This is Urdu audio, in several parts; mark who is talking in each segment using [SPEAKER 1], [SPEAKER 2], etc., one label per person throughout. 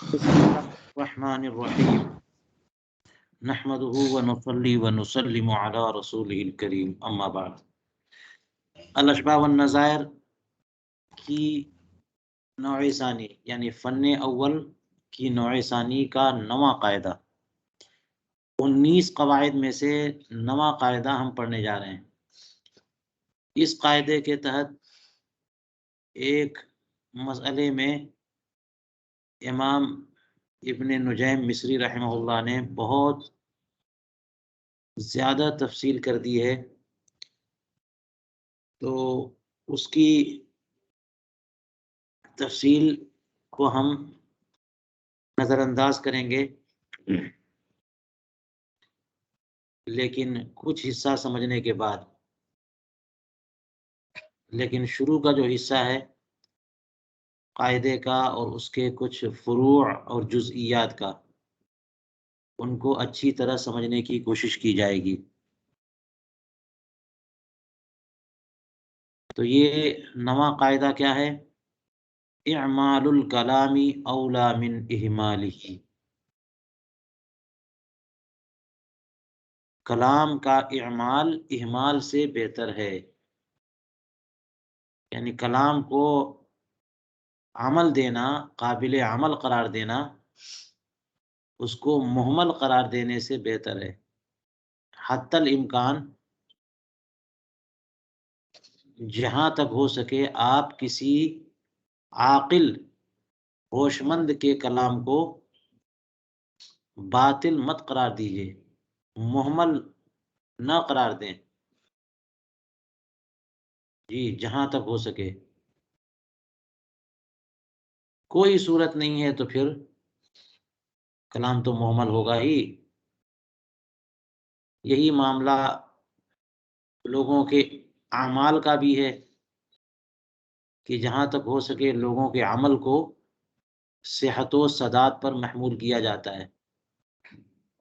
[SPEAKER 1] بسم اللہ الرحمن الرحیم نحمده ونصلی ونسلم علی رسوله الکریم اما بعد. الاشباح والنظائر کی نوع ثانی یعنی فن اول کی نوع ثانی کا نواں قاعدہ، 19 قواعد میں سے نواں قاعدہ ہم پڑھنے جا رہے ہیں. اس قاعدے کے تحت ایک مسئلے میں امام ابن نجیم مصری رحمہ اللہ نے بہت زیادہ تفصیل کر دی ہے، تو اس کی تفصیل کو ہم نظر انداز کریں گے، لیکن کچھ حصہ سمجھنے کے بعد. لیکن شروع کا جو حصہ ہے قاعدے کا اور اس کے کچھ فروع اور جزئیات کا، ان کو اچھی طرح سمجھنے کی کوشش کی جائے گی. تو یہ نواں قاعدہ کیا ہے؟ اعمال الکلام اولا من اہمالہ، کلام کا اعمال اہمال سے بہتر ہے. یعنی کلام کو عمل دینا، قابل عمل قرار دینا، اس کو مہمل قرار دینے سے بہتر ہے. حتی الامکان جہاں تک ہو سکے آپ کسی عاقل ہوش مند کے کلام کو باطل مت قرار دیجیے، مہمل نہ قرار دیں. جی جہاں تک ہو سکے. کوئی صورت نہیں ہے تو پھر کلام تو مہمل ہوگا ہی. یہی معاملہ لوگوں کے اعمال کا بھی ہے کہ جہاں تک ہو سکے لوگوں کے عمل کو صحت و سداد پر محمول کیا جاتا ہے،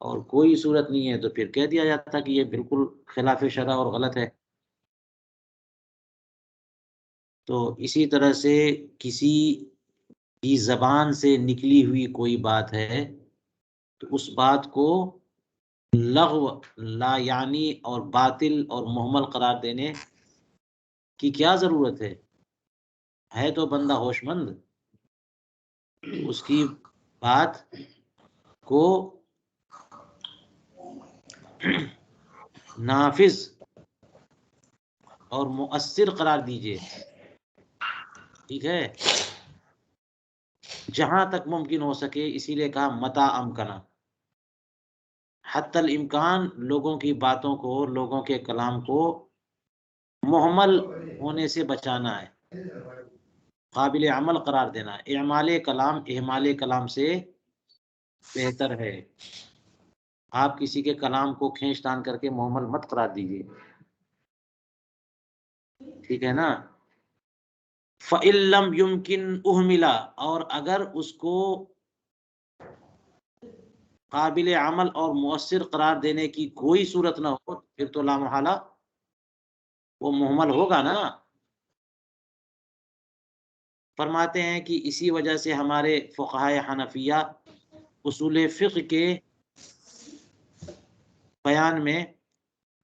[SPEAKER 1] اور کوئی صورت نہیں ہے تو پھر کہہ دیا جاتا کہ یہ بالکل خلاف شرع اور غلط ہے. تو اسی طرح سے کسی کی زبان سے نکلی ہوئی کوئی بات ہے تو اس بات کو لغو، لا یعنی اور باطل اور مہمل قرار دینے کی کیا ضرورت ہے تو بندہ ہوش مند، اس کی بات کو نافذ اور مؤثر قرار دیجئے. ٹھیک ہے، جہاں تک ممکن ہو سکے، اسی لیے کہا متا امکنا. حتی الامکان لوگوں کی باتوں کو، لوگوں کے کلام کو مہمل ہونے سے بچانا ہے، قابل عمل قرار دینا. اعمال کلام اہمال کلام سے بہتر ہے. آپ کسی کے کلام کو کھینچ تان کر کے مہمل مت قرار دیجیے. ٹھیک ہے نا؟ فَإِن لَّمْ يُمْكِنْ أُهْمِلَ، اور اگر اس کو قابل عمل اور مؤثر قرار دینے کی کوئی صورت نہ ہو، پھر تو لا محالہ وہ مہمل ہوگا نا. فرماتے ہیں کہ اسی وجہ سے ہمارے فقہائے حنفیہ اصول فقہ کے بیان میں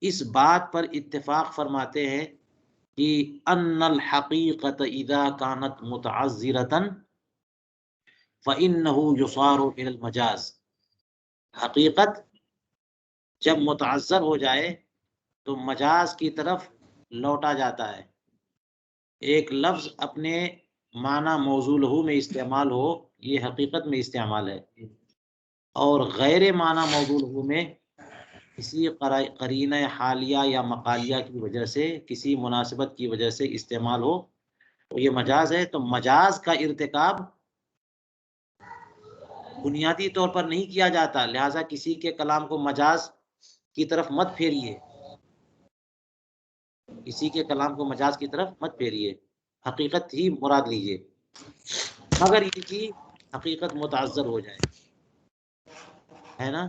[SPEAKER 1] اس بات پر اتفاق فرماتے ہیں کہ ان الحقیقت اذا كانت متعذرة فإنه يصار إلى المجاز. حقیقت جب متعذر ہو جائے تو مجاز کی طرف لوٹا جاتا ہے. ایک لفظ اپنے معنی موضوع لہو میں استعمال ہو، یہ حقیقت میں استعمال ہے، اور غیر معنی موضوع لہو میں کسی قرینہ حالیہ یا مقالیہ کی وجہ سے، کسی مناسبت کی وجہ سے استعمال ہو تو یہ مجاز ہے. تو مجاز کا ارتکاب بنیادی طور پر نہیں کیا جاتا، لہٰذا کسی کے کلام کو مجاز کی طرف مت پھیریے، کسی کے کلام کو مجاز کی طرف مت پھیریے، حقیقت ہی مراد لیجیے، مگر یہ کہ حقیقت متعذر ہو جائے. ہے نا؟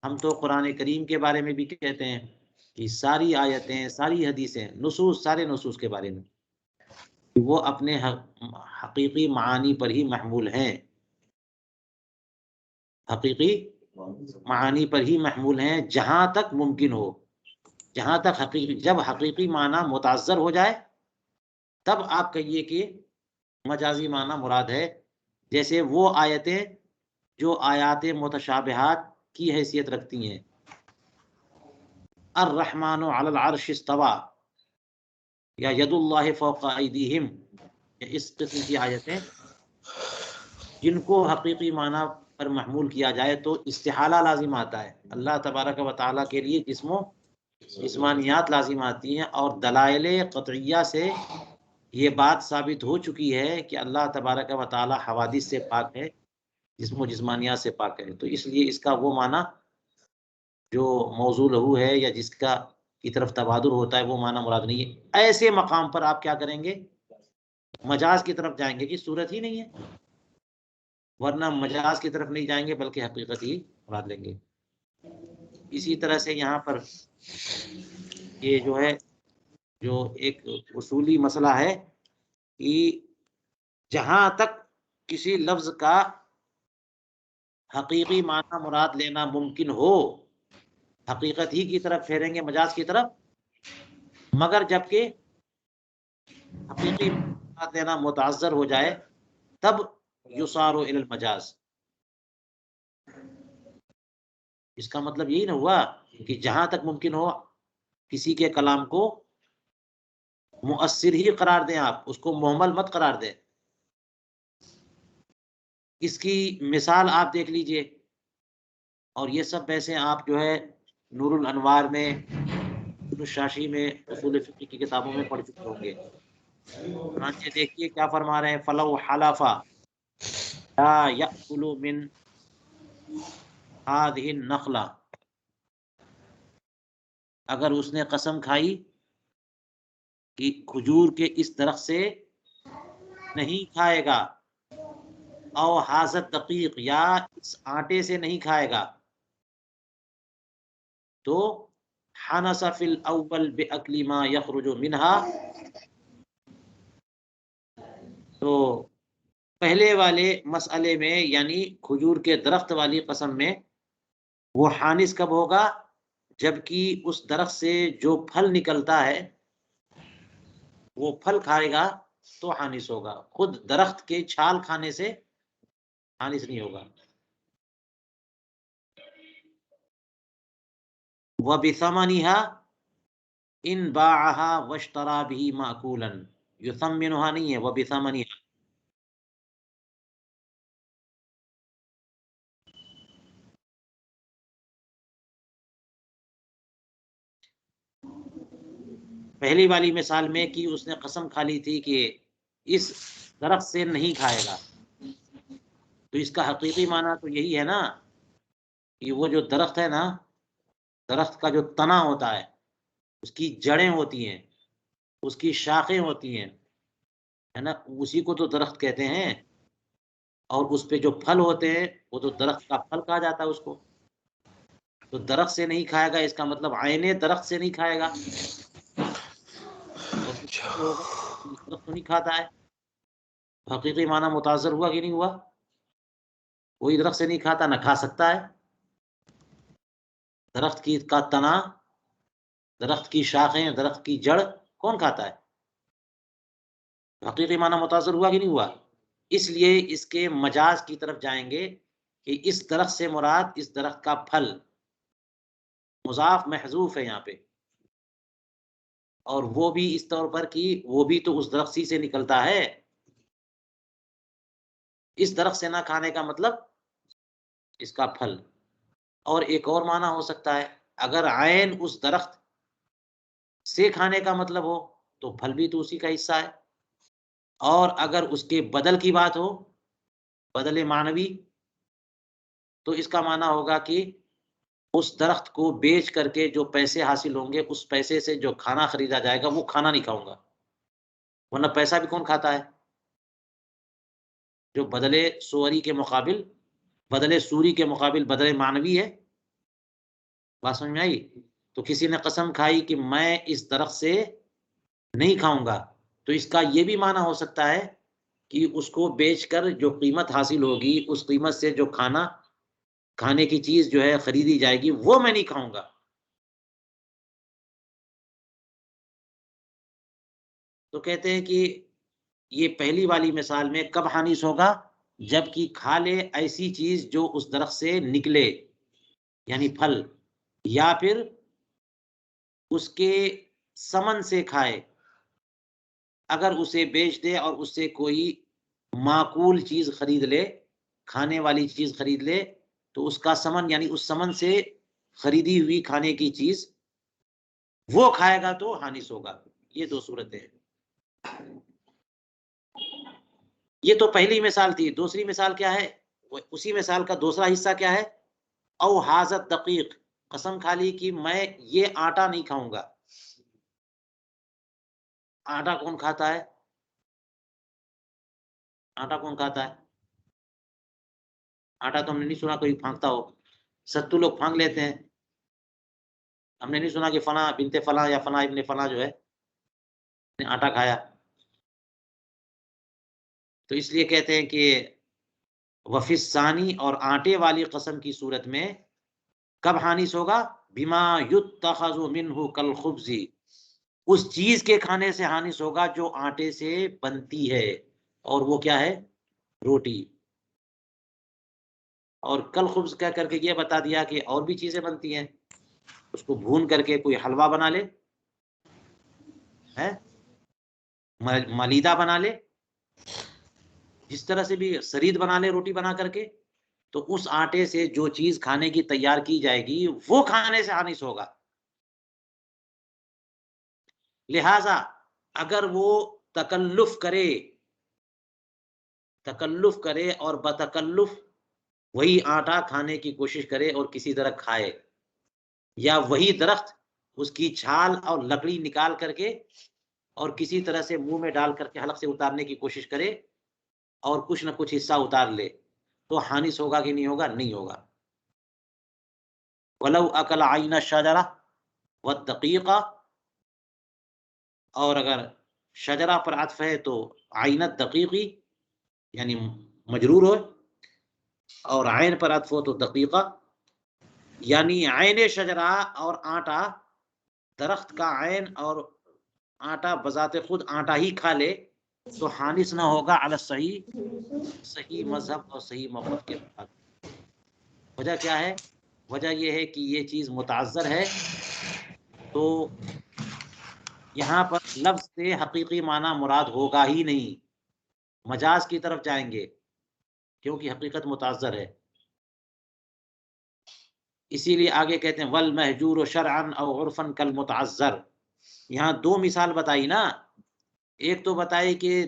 [SPEAKER 1] ہم تو قرآن کریم کے بارے میں بھی کہتے ہیں کہ ساری آیتیں، ساری حدیثیں، نصوص، سارے نصوص کے بارے میں وہ اپنے حقیقی معانی پر ہی محمول ہیں، حقیقی معانی پر ہی محمول ہیں جہاں تک ممکن ہو، جہاں تک حقیقی، جب حقیقی معنی متعذر ہو جائے تب آپ کہیے کہ مجازی معنی مراد ہے، جیسے وہ آیتیں جو آیات متشابہات کی حیثیت رکھتی ہیں، الرحمن علی العرش استوى یا ید اللہ فوق ایدیہم، اس قسم کی آیتیں جن کو حقیقی معنی پر محمول کیا جائے تو استحالہ لازم آتا ہے، اللہ تبارک و تعالیٰ کے لیے جسم و جسمانیات لازم آتی ہیں، اور دلائل قطعیہ سے یہ بات ثابت ہو چکی ہے کہ اللہ تبارک و تعالیٰ حوادث سے پاک ہے، جسم و جسمانیات سے پاک ہے، تو اس لیے اس کا وہ معنی جو موضوع لہو ہے یا جس کا کی طرف تبادر ہوتا ہے وہ معنی مراد نہیں ہے۔ ایسے مقام پر آپ کیا کریں گے؟ مجاز کی طرف جائیں گے کہ صورت ہی نہیں ہے، ورنہ مجاز کی طرف نہیں جائیں گے بلکہ حقیقت ہی مراد لیں گے۔ اسی طرح سے یہاں پر یہ جو ہے جو ایک اصولی مسئلہ ہے کہ جہاں تک کسی لفظ کا حقیقی معنی مراد لینا ممکن ہو حقیقت ہی کی طرف پھیریں گے، مجاز کی طرف، مگر جبکہ حقیقی مراد لینا متعذر ہو جائے تب یصار الی المجاز۔ اس کا مطلب یہی نہ ہوا کہ جہاں تک ممکن ہو کسی کے کلام کو مؤثر ہی قرار دیں، آپ اس کو مہمل مت قرار دیں۔ اس کی مثال آپ دیکھ لیجئے، اور یہ سب ویسے آپ جو ہے نور الانوار میں، شاشی میں، اصول فقہ کی کتابوں میں پڑھ چکے ہوں گے۔ چنانچہ دیکھیے کیا فرما رہے ہیں، فلو حلفا لا یأکل من هذه النخلہ، اگر اس نے قسم کھائی کہ کھجور کے اس درخت سے نہیں کھائے گا، او حاضت دقیق، یا اس آٹے سے نہیں کھائے گا، تو حنس فی الاول باکل ما یخرج منها، تو پہلے والے مسئلے میں یعنی کھجور کے درخت والی قسم میں وہ حانس کب ہوگا؟ جبکہ اس درخت سے جو پھل نکلتا ہے وہ پھل کھائے گا تو حانس ہوگا، خود درخت کے چھال کھانے سے حانس نہیں ہوگا۔ وَبِثَمَنِهَا إِن بَاعَهَا وَاشْتَرَى بِهِ مَأْكُولًا، يُثَمِّنُهَا نہیں ہے، وَبِثَمَنِهَا۔ پہلی والی مثال میں کہ اس نے قسم کھا لی تھی کہ اس درخت سے نہیں کھائے گا، تو اس کا حقیقی معنی تو یہی ہے نا کہ وہ جو درخت ہے نا، درخت کا جو تنا ہوتا ہے، اس کی جڑیں ہوتی ہیں، اس کی شاخیں ہوتی ہیں، ہے نا، اسی کو تو درخت کہتے ہیں، اور اس پہ جو پھل ہوتے ہیں وہ تو درخت کا پھل کہا جاتا ہے اس کو۔ تو درخت سے نہیں کھائے گا اس کا مطلب عین درخت سے نہیں کھائے گا، اور ہوگا اس درخت تو نہیں کھاتا ہے، حقیقی معنی متاثر ہوا کہ نہیں ہوا؟ کوئی درخت سے نہیں کھاتا، نہ کھا سکتا ہے۔ درخت کی کا تنا، درخت کی شاخیں، درخت کی جڑ کون کھاتا ہے؟ حقیقی معنی متاثر ہوا کہ نہیں ہوا؟ اس لیے اس کے مجاز کی طرف جائیں گے کہ اس درخت سے مراد اس درخت کا پھل، مضاف محذوف ہے یہاں پہ، اور وہ بھی اس طور پر کہ وہ بھی تو اس درخت سے نکلتا ہے، اس درخت سے نہ کھانے کا مطلب اس کا پھل۔ اور ایک اور معنی ہو سکتا ہے، اگر عین اس درخت سے کھانے کا مطلب ہو تو پھل بھی تو اسی کا حصہ ہے، اور اگر اس کے بدل کی بات ہو، بدل معنوی، تو اس کا معنی ہوگا کہ اس درخت کو بیچ کر کے جو پیسے حاصل ہوں گے اس پیسے سے جو کھانا خریدا جائے گا وہ کھانا نہیں کھاؤں گا، ورنہ پیسہ بھی کون کھاتا ہے؟ جو بدلے سوری کے مقابل، بدلے سوری کے مقابل بدلے معنوی ہے، بات سمجھ میں آئی؟ تو کسی نے قسم کھائی کہ میں اس درخت سے نہیں کھاؤں گا، تو اس کا یہ بھی معنی ہو سکتا ہے کہ اس کو بیچ کر جو قیمت حاصل ہوگی اس قیمت سے جو کھانے کی چیز جو ہے خریدی جائے گی وہ میں نہیں کھاؤں گا۔ تو کہتے ہیں کہ یہ پہلی والی مثال میں کب حانیس ہوگا؟ جب کہ کھا لے ایسی چیز جو اس درخت سے نکلے، یعنی پھل، یا پھر اس کے سمن سے کھائے، اگر اسے بیچ دے اور اس سے کوئی معقول چیز خرید لے، کھانے والی چیز خرید لے، تو اس کا سمن یعنی اس سمن سے خریدی ہوئی کھانے کی چیز وہ کھائے گا تو حانیس ہوگا۔ یہ دو صورتیں ہیں۔ یہ تو پہلی مثال تھی۔ دوسری مثال کیا ہے؟ اسی مثال کا دوسرا حصہ کیا ہے؟ او حاضت دقیق، قسم کھا لی کہ میں یہ آٹا نہیں کھاؤں گا۔ آٹا کون کھاتا ہے؟ آٹا کون کھاتا ہے؟ آٹا تو ہم نے نہیں سنا کوئی پھانکتا ہو، ستو لوگ پھانک لیتے ہیں، ہم نے نہیں سنا کہ فلاں بنت فلاں یا فلاں ابن فلاں جو ہے نے آٹا کھایا۔ تو اس لیے کہتے ہیں کہ وفی الثانی، اور آٹے والی قسم کی صورت میں کب حانیس ہوگا؟ بما یتخذ منہ کالخبز، اس چیز کے کھانے سے حانیس ہوگا جو آٹے سے بنتی ہے، اور وہ کیا ہے؟ روٹی۔ اور کل خبز کہہ کر کے یہ بتا دیا کہ اور بھی چیزیں بنتی ہیں، اس کو بھون کر کے کوئی حلوہ بنا لے، ملیدہ بنا لے، جس طرح سے بھی سرید بنا لے روٹی بنا کر کے، تو اس آٹے سے جو چیز کھانے کی تیار کی جائے گی وہ کھانے سے حانیس ہوگا۔ لہذا اگر وہ تکلف کرے اور بتکلف وہی آٹا کھانے کی کوشش کرے اور کسی طرح کھائے، یا وہی درخت اس کی چھال اور لکڑی نکال کر کے اور کسی طرح سے منہ میں ڈال کر کے حلق سے اتارنے کی کوشش کرے اور کچھ نہ کچھ حصہ اتار لے، تو حانیس ہوگا کہ نہیں ہوگا؟ نہیں ہوگا۔ وَلَوْ أَكَلَ عَيْنَ الشَّجَرَةِ وَالدَّقِيقَ، اور اگر شجرہ پر عطف ہے تو عین الدقیقی یعنی مجرور ہو، اور عین پر عطف ہو تو دقیقہ، یعنی عین شجرہ اور آٹا، درخت کا عین اور آٹا بذات خود آٹا ہی کھا لے تو حانیس نہ ہوگا علی الصحیح، صحیح مذہب اور صحیح موقف کے بعد۔ وجہ کیا ہے؟ وجہ یہ ہے کہ یہ چیز متعذر ہے، تو یہاں پر لفظ سے حقیقی معنی مراد ہوگا ہی نہیں، مجاز کی طرف جائیں گے کیونکہ حقیقت متعذر ہے۔ اسی لیے آگے کہتے ہیں والمہجور شرعا او عرفا کالمتعذر، یہاں دو مثال بتائی نا، ایک تو بتائی کہ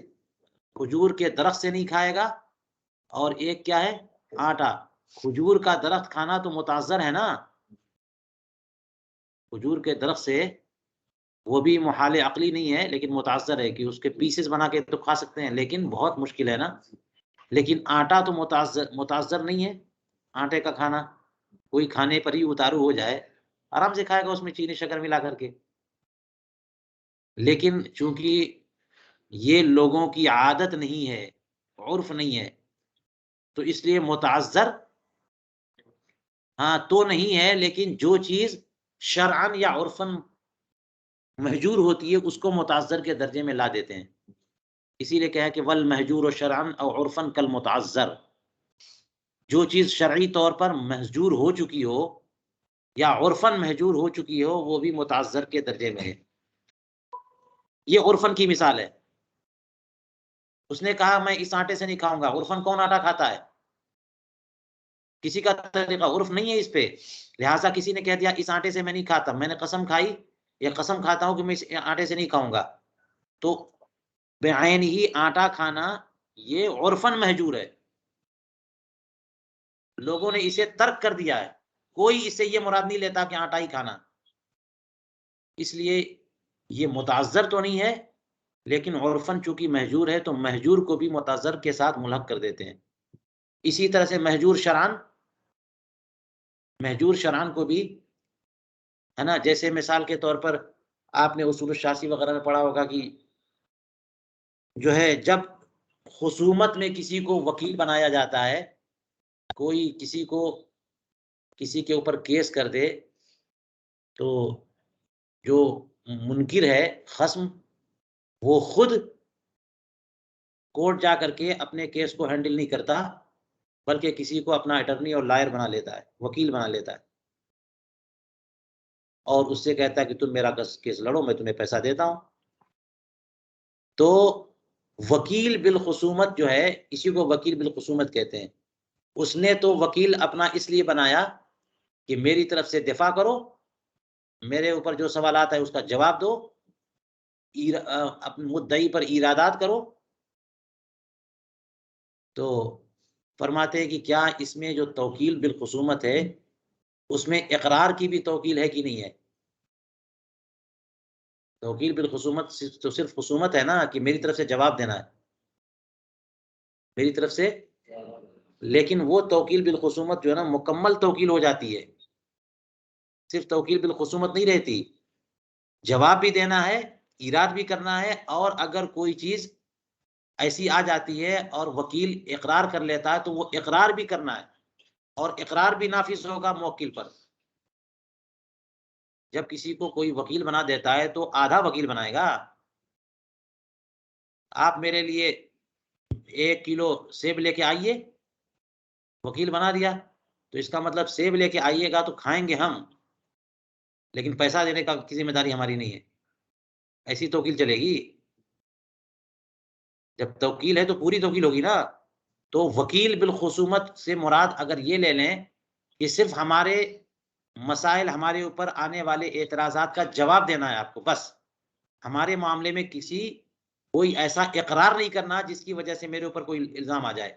[SPEAKER 1] کھجور کے درخت سے نہیں کھائے گا، اور ایک کیا ہے؟ آٹا۔ کھجور کا درخت کھانا تو متعذر ہے نا، کھجور کے درخت سے وہ بھی محال عقلی نہیں ہے لیکن متعذر ہے کہ اس کے پیسز بنا کے تو کھا سکتے ہیں لیکن بہت مشکل ہے نا۔ لیکن آٹا تو متعذر نہیں ہے، آٹے کا کھانا کوئی کھانے پر ہی اتارو ہو جائے آرام سے کھائے گا، اس میں چینی شکر ملا کر کے۔ لیکن چونکہ یہ لوگوں کی عادت نہیں ہے، عرف نہیں ہے، تو اس لیے متعذر ہاں تو نہیں ہے، لیکن جو چیز شرعن یا عرفن مہجور ہوتی ہے اس کو متعذر کے درجے میں لا دیتے ہیں۔ اسی لیے کہا کہ والمہجور شرعن او عرفن کالمتعذر، جو چیز شرعی طور پر مہجور ہو چکی ہو یا عرفن مہجور ہو چکی ہو وہ بھی متعذر کے درجے میں ہے۔ یہ عرفن کی مثال ہے۔ اس نے کہا میں اس آٹے سے نہیں کھاؤں گا، عرفن کون آٹا کھاتا ہے؟ کسی کا طریقہ عرف نہیں ہے اس پہ، لہٰذا کسی نے کہہ دیا اس آٹے سے میں نہیں کھاتا، میں نے قسم کھائی یا قسم کھاتا ہوں کہ میں اس آٹے سے نہیں کھاؤں گا، تو بعین ہی آٹا کھانا یہ عرفن مہجور ہے، لوگوں نے اسے ترک کر دیا ہے، کوئی اس سے یہ مراد نہیں لیتا کہ آٹا ہی کھانا، اس لیے یہ متعذر تو نہیں ہے لیکن عرفن چونکہ مہجور ہے تو مہجور کو بھی متعذر کے ساتھ ملحق کر دیتے ہیں۔ اسی طرح سے مہجور شرعن کو بھی ہے نا. جیسے مثال کے طور پر آپ نے اصول الشاسی وغیرہ میں پڑھا ہوگا کہ جو ہے جب خصومت میں کسی کو وکیل بنایا جاتا ہے، کوئی کسی کے اوپر کیس کر دے، تو جو منکر ہے، خصم، وہ خود کورٹ جا کر کے اپنے کیس کو ہینڈل نہیں کرتا، بلکہ کسی کو اپنا اٹرنی اور لائر بنا لیتا ہے، وکیل بنا لیتا ہے، اور اس سے کہتا ہے کہ تم میرا کیس لڑو، میں تمہیں پیسہ دیتا ہوں. تو وکیل بالخصومت جو ہے، اسی کو وکیل بالخصومت کہتے ہیں. اس نے تو وکیل اپنا اس لیے بنایا کہ میری طرف سے دفاع کرو، میرے اوپر جو سوالات ہیں اس کا جواب دو، اپنے مدعی پر ایرادات کرو. تو فرماتے ہیں کہ کیا اس میں جو توکیل بالخصومت ہے، اس میں اقرار کی بھی توکیل ہے کہ نہیں ہے؟ توکیل بالخصومت تو صرف خصومت ہے نا، کہ میری طرف سے جواب دینا ہے، میری طرف سے. لیکن وہ توکیل بالخصومت جو ہے نا مکمل توکیل ہو جاتی ہے، صرف توکیل بالخصومت نہیں رہتی، جواب بھی دینا ہے، ایراد بھی کرنا ہے، اور اگر کوئی چیز ایسی آ جاتی ہے اور وکیل اقرار کر لیتا ہے تو وہ اقرار بھی کرنا ہے، اور اقرار بھی نافذ ہوگا موکل پر. جب کسی کو کوئی وکیل بنا دیتا ہے تو آدھا وکیل بنائے گا. آپ میرے لیے 1 کلو سیب لے کے آئیے، وکیل بنا دیا، تو اس کا مطلب سیب لے کے آئیے گا تو کھائیں گے ہم، لیکن پیسہ دینے کا کی ذمہ داری ہماری نہیں ہے. ایسی توکیل چلے گی؟ جب توکیل ہے تو پوری توکیل ہوگی نا. تو وکیل بالخصومت سے مراد اگر یہ لے لیں کہ صرف ہمارے مسائل، ہمارے اوپر آنے والے اعتراضات کا جواب دینا ہے آپ کو، بس ہمارے معاملے میں کوئی ایسا اقرار نہیں کرنا جس کی وجہ سے میرے اوپر کوئی الزام آ جائے،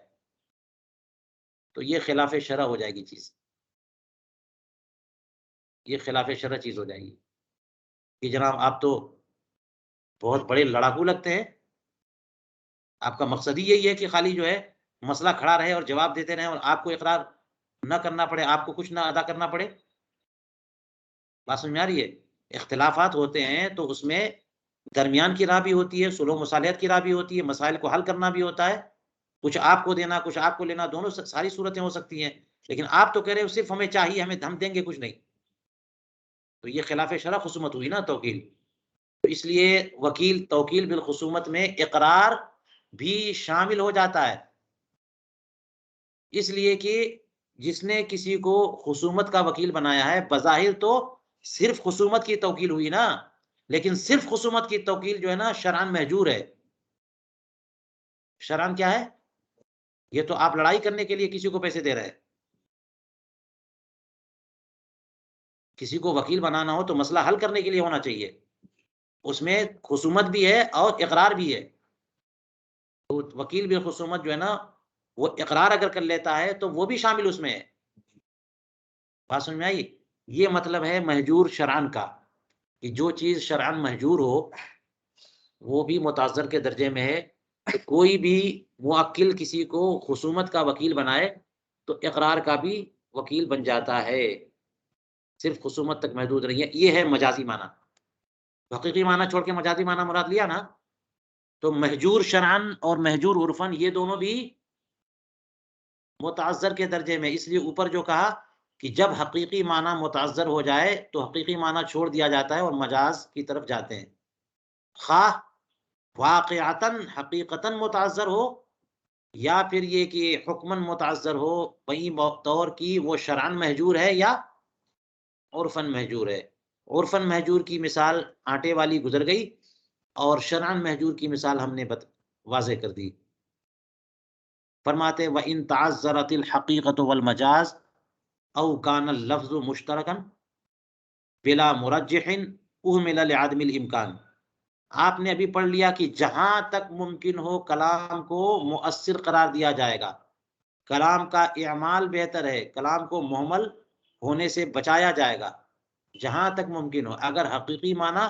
[SPEAKER 1] تو یہ خلاف شرع ہو جائے گی چیز، یہ خلاف شرع چیز ہو جائے گی کہ جناب آپ تو بہت بڑے لڑاکو لگتے ہیں، آپ کا مقصد ہی یہی ہے کہ خالی جو ہے مسئلہ کھڑا رہے اور جواب دیتے رہیں اور آپ کو اقرار نہ کرنا پڑے، آپ کو کچھ نہ ادا کرنا پڑے. بات سمجھ میں آ رہی ہے؟ اختلافات ہوتے ہیں تو اس میں درمیان کی راہ بھی ہوتی ہے، صلح و مصالحت کی راہ بھی ہوتی ہے، مسائل کو حل کرنا بھی ہوتا ہے، کچھ آپ کو دینا، کچھ آپ کو لینا، دونوں ساری صورتیں ہو سکتی ہیں. لیکن آپ تو کہہ رہے ہو صرف ہمیں چاہیے، ہم دیں گے کچھ نہیں، تو یہ خلاف شرع خصومت ہوئی نا توکیل. تو اس لیے وکیل توکیل بالخصومت میں اقرار بھی شامل ہو جاتا ہے، اس لیے کہ جس نے کسی کو خصومت کا وکیل بنایا ہے بظاہر تو صرف خصومت کی توکیل ہوئی نا، لیکن صرف خصومت کی توکیل جو ہے نا شرعاً محجور ہے. شرعاً کیا ہے؟ یہ تو آپ لڑائی کرنے کے لیے کسی کو پیسے دے رہے ہیں. کسی کو وکیل بنانا ہو تو مسئلہ حل کرنے کے لیے ہونا چاہیے، اس میں خصومت بھی ہے اور اقرار بھی ہے. تو وکیل بالخصومت جو ہے نا وہ اقرار اگر کر لیتا ہے تو وہ بھی شامل اس میں ہے. بات سمجھ میں آئی؟ یہ مطلب ہے محجور شرعاً کا، کہ جو چیز شرعاً محجور ہو وہ بھی متعذر کے درجے میں ہے. کوئی بھی موکل کسی کو خصومت کا وکیل بنائے تو اقرار کا بھی وکیل بن جاتا ہے، صرف خصومت تک محدود نہیں ہے. یہ ہے مجازی معنی. حقیقی معنی چھوڑ کے مجازی معنی مراد لیا نا، تو محجور شرعاً اور محجور عرفاً یہ دونوں بھی متعذر کے درجے میں. اس لیے اوپر جو کہا کہ جب حقیقی معنی متعذر ہو جائے تو حقیقی معنی چھوڑ دیا جاتا ہے اور مجاز کی طرف جاتے ہیں، خواہ واقعتاً حقیقتاً متعذر ہو یا پھر یہ کہ حکماً متعذر ہو. وہی طور کی وہ شرعاً محجور ہے یا عرفاً محجور ہے. عرفاً محجور کی مثال آٹے والی گزر گئی، اور شرعاً محجور کی مثال ہم نے واضح کر دی. فرماتے وَإِن تَعَذَّرَتِ الْحَقِيقَةُ وَالْمَجَازُ أَوْ كَانَ اللَّفْظُ مُشْتَرَكًا بِلَا مُرَجِّحٍ أُهْمِلَ لِعَدْمِ الْإِمْكَانِ. آپ نے ابھی پڑھ لیا کہ جہاں تک ممکن ہو کلام کو مؤثر قرار دیا جائے گا، کلام کا اعمال بہتر ہے، کلام کو مہمل ہونے سے بچایا جائے گا جہاں تک ممکن ہو. اگر حقیقی معنی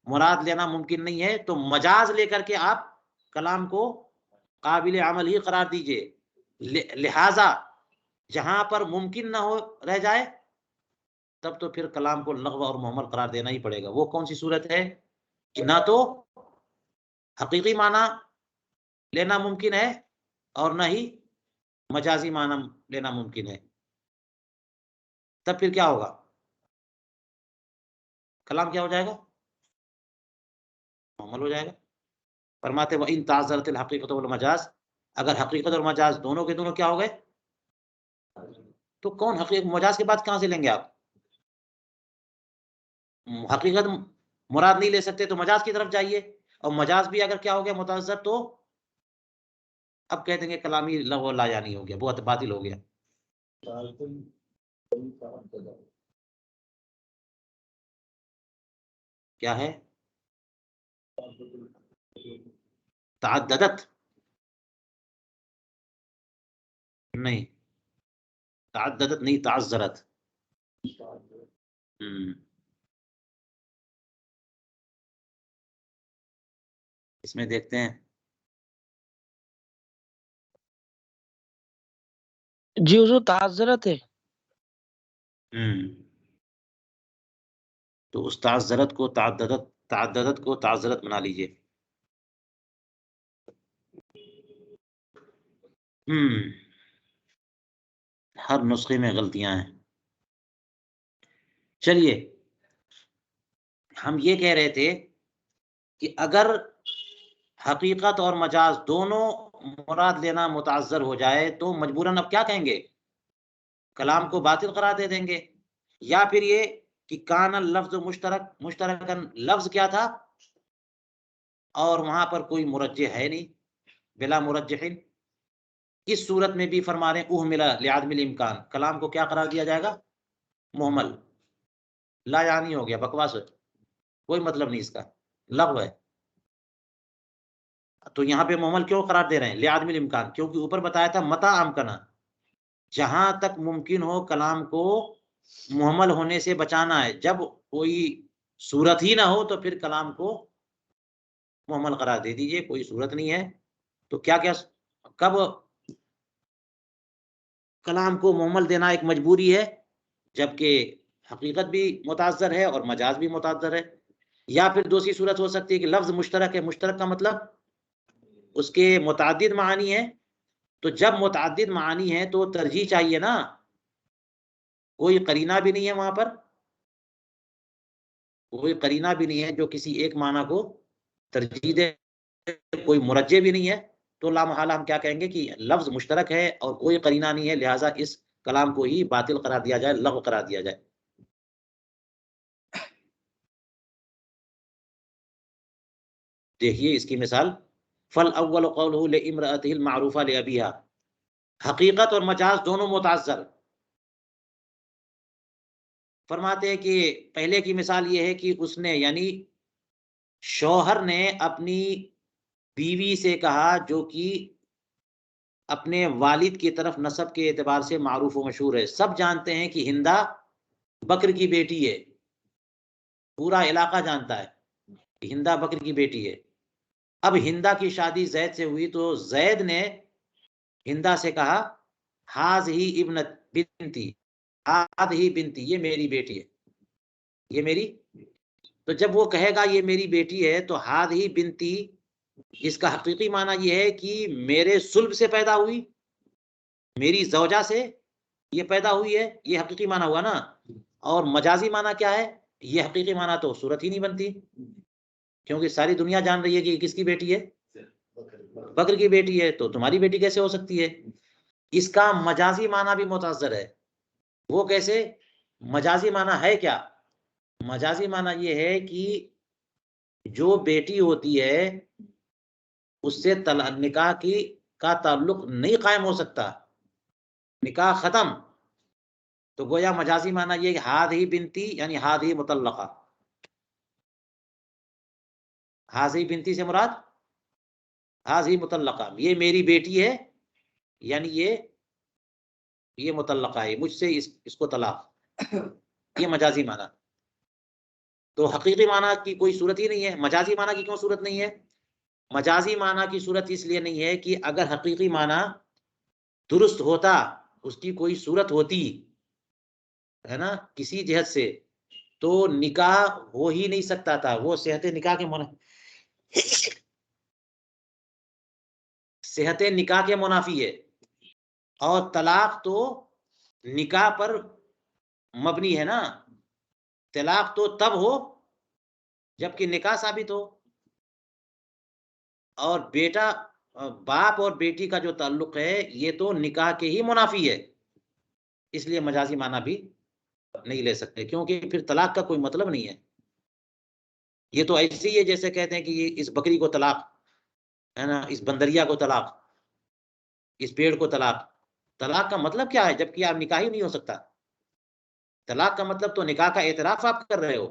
[SPEAKER 1] مراد لینا ممکن نہیں ہے تو مجاز لے کر کے آپ کلام کو قابل عمل ہی قرار دیجئے. لہذا جہاں پر ممکن نہ ہو رہ جائے تب تو پھر کلام کو لغو اور محمل قرار دینا ہی پڑے گا۔ وہ کون سی صورت ہے کہ نہ تو حقیقی معنی لینا ممکن ہے اور نہ ہی مجازی معنی لینا ممکن ہے، تب پھر کیا ہوگا؟ کلام کیا ہو جائے گا؟ محمل ہو جائے گا۔ فرماتے وَإِن تَعَذَّرَتِ الْحَقِيقَةُ وَالْمَجَازُ، اگر حقیقت اور مجاز دونوں کے دونوں کیا ہو گئے تو کون حقیقت مجاز کے بعد کہاں سے لیں گے آپ؟ حقیقت مراد نہیں لے سکتے تو مجاز کی طرف جائیے، اور مجاز بھی اگر کیا ہو گیا متعذر تو اب کہہ دیں گے کلامی لغو لا یعنی ہو گیا، بہت باطل ہو گیا۔ کیا ہے؟ تعددت نہیں، تعددت نہیں، تعذرت۔ اس میں دیکھتے ہیں
[SPEAKER 2] جی حضور تعذرت ہے۔
[SPEAKER 1] تو اس تعذرت کو تعددت کو تعذرت بنا لیجئے۔ ہر نسخے میں غلطیاں ہیں۔ چلیے ہم یہ کہہ رہے تھے کہ اگر حقیقت اور مجاز دونوں مراد لینا متعذر ہو جائے تو مجبوراً اب کیا کہیں گے؟ کلام کو باطل قرار دے دیں گے، یا پھر یہ کہ کان اللفظ مشترکن، لفظ کیا تھا اور وہاں پر کوئی مرجح ہے نہیں، بلا مرجحین۔ اس صورت میں بھی فرما رہے ہیں اہملا لعدم الامکان، کلام کو کیا قرار دیا جائے گا؟ محمل، لا یعنی ہو گیا، بکواس ہے، کوئی مطلب نہیں اس کا، لغو ہے۔ تو یہاں پہ محمل کیوں قرار دے رہے ہیں؟ لعدم الامکان، کیونکہ اوپر بتایا تھا متا امکنا، جہاں تک ممکن ہو کلام کو محمل ہونے سے بچانا ہے۔ جب کوئی صورت ہی نہ ہو تو پھر کلام کو محمل قرار دے دیجئے، کوئی صورت نہیں ہے تو کیا کب کلام کو محمل دینا ایک مجبوری ہے؟ جبکہ حقیقت بھی متعذر ہے اور مجاز بھی متعذر ہے۔ یا پھر دوسری صورت ہو سکتی ہے کہ لفظ مشترک ہے، مشترک کا مطلب اس کے متعدد معانی ہیں، تو جب متعدد معانی ہے تو ترجیح چاہیے نا، کوئی قرینہ بھی نہیں ہے وہاں پر، کوئی قرینہ بھی نہیں ہے جو کسی ایک معنی کو ترجیح دے، کوئی مرجح بھی نہیں ہے، تو لا محالہ ہم کیا کہیں گے کہ لفظ مشترک ہے اور کوئی قرینہ نہیں ہے، لہٰذا اس کلام کو ہی باطل قرار دیا جائے، لغو قرار دیا جائے۔ دیکھیے اس کی مثال، فالاول قولہ لامرأتہ المعروفہ لابیہا، حقیقت اور مجاز دونوں متعذر۔ فرماتے ہیں کہ پہلے کی مثال یہ ہے کہ اس نے یعنی شوہر نے اپنی بیوی سے کہا جو کہ اپنے والد کی طرف نسب کے اعتبار سے معروف و مشہور ہے، سب جانتے ہیں کہ ہندا بکر کی بیٹی ہے، پورا علاقہ جانتا ہے کہ ہندا بکر کی بیٹی ہے۔ اب ہندا کی شادی زید سے ہوئی تو زید نے ہندا سے کہا ہاذہی ابنت بنتی، ہاذہی بنتی، یہ میری بیٹی ہے، یہ میری۔ تو جب وہ کہے گا یہ میری بیٹی ہے تو ہاذہی بنتی، اس کا حقیقی معنی یہ ہے کہ میرے صلب سے پیدا ہوئی، میری زوجہ سے یہ پیدا ہوئی ہے، یہ حقیقی معنی ہوا نا۔ اور مجازی معنی کیا ہے؟ یہ حقیقی معنی تو صورت ہی نہیں بنتی، کیونکہ ساری دنیا جان رہی ہے کہ کس کی بیٹی ہے؟ بکر کی بیٹی ہے، تو تمہاری بیٹی کیسے ہو سکتی ہے؟ اس کا مجازی معنی بھی متعذر ہے۔ وہ کیسے؟ مجازی معنی ہے کیا؟ مجازی معنی یہ ہے کہ جو بیٹی ہوتی ہے اس سے نکاح کا تعلق نہیں قائم ہو سکتا، نکاح ختم، تو گویا مجازی معنی یہ کہ ہاذہی بنتی یعنی ہاذہی مطلقہ، ہاذہی بنتی سے مراد ہاذہی مطلقہ، یہ میری بیٹی ہے یعنی یہ مطلقہ ہے، مجھ سے اس کو طلاق، یہ مجازی معنی۔ تو حقیقی معنی کی کوئی صورت ہی نہیں ہے، مجازی معنی کی کیوں صورت نہیں ہے؟ مجازی معنی کی صورت اس لیے نہیں ہے کہ اگر حقیقی معنی درست ہوتا، اس کی کوئی صورت ہوتی ہے نا کسی جہت سے تو نکاح ہو ہی نہیں سکتا تھا، وہ صحت نکاح کے صحت نکاح کے منافی ہے، اور طلاق تو نکاح پر مبنی ہے نا، طلاق تو تب ہو جبکہ نکاح ثابت ہو، اور بیٹا باپ اور بیٹی کا جو تعلق ہے یہ تو نکاح کے ہی منافی ہے، اس لیے مجازی معنی بھی نہیں لے سکتے، کیونکہ پھر طلاق کا کوئی مطلب نہیں ہے۔ یہ تو ایسے ہی ہے جیسے کہتے ہیں کہ یہ اس بکری کو طلاق، ہے نا، اس بندریا کو طلاق، اس پیڑ کو طلاق۔ طلاق کا مطلب کیا ہے جبکہ آپ نکاح ہی نہیں ہو سکتا؟ طلاق کا مطلب تو نکاح کا اعتراف آپ کر رہے ہو،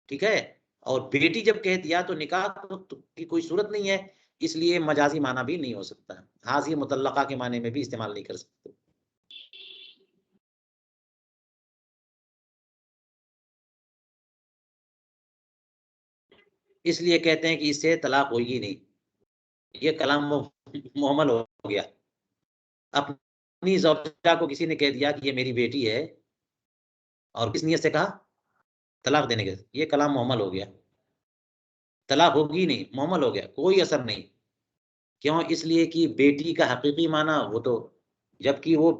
[SPEAKER 1] ٹھیک ہے، اور بیٹی جب کہہ دیا تو نکاح کی کوئی صورت نہیں ہے، اس لیے مجازی معنی بھی نہیں ہو سکتا، حاضی مطلقہ کے معنی میں بھی استعمال نہیں کر سکتے۔ اس لیے کہتے ہیں کہ اس سے طلاق ہوگی نہیں، یہ کلام محمل ہو گیا۔ اپنی زوجہ کو کسی نے کہہ دیا کہ یہ میری بیٹی ہے، اور کس نیت سے کہا؟ طلاق دینے کے، یہ کلام محمل ہو گیا، طلاق ہوگی نہیں، محمل ہو گیا، کوئی اثر نہیں۔ کیوں؟ اس لیے کہ بیٹی کا حقیقی معنی وہ تو، جبکہ وہ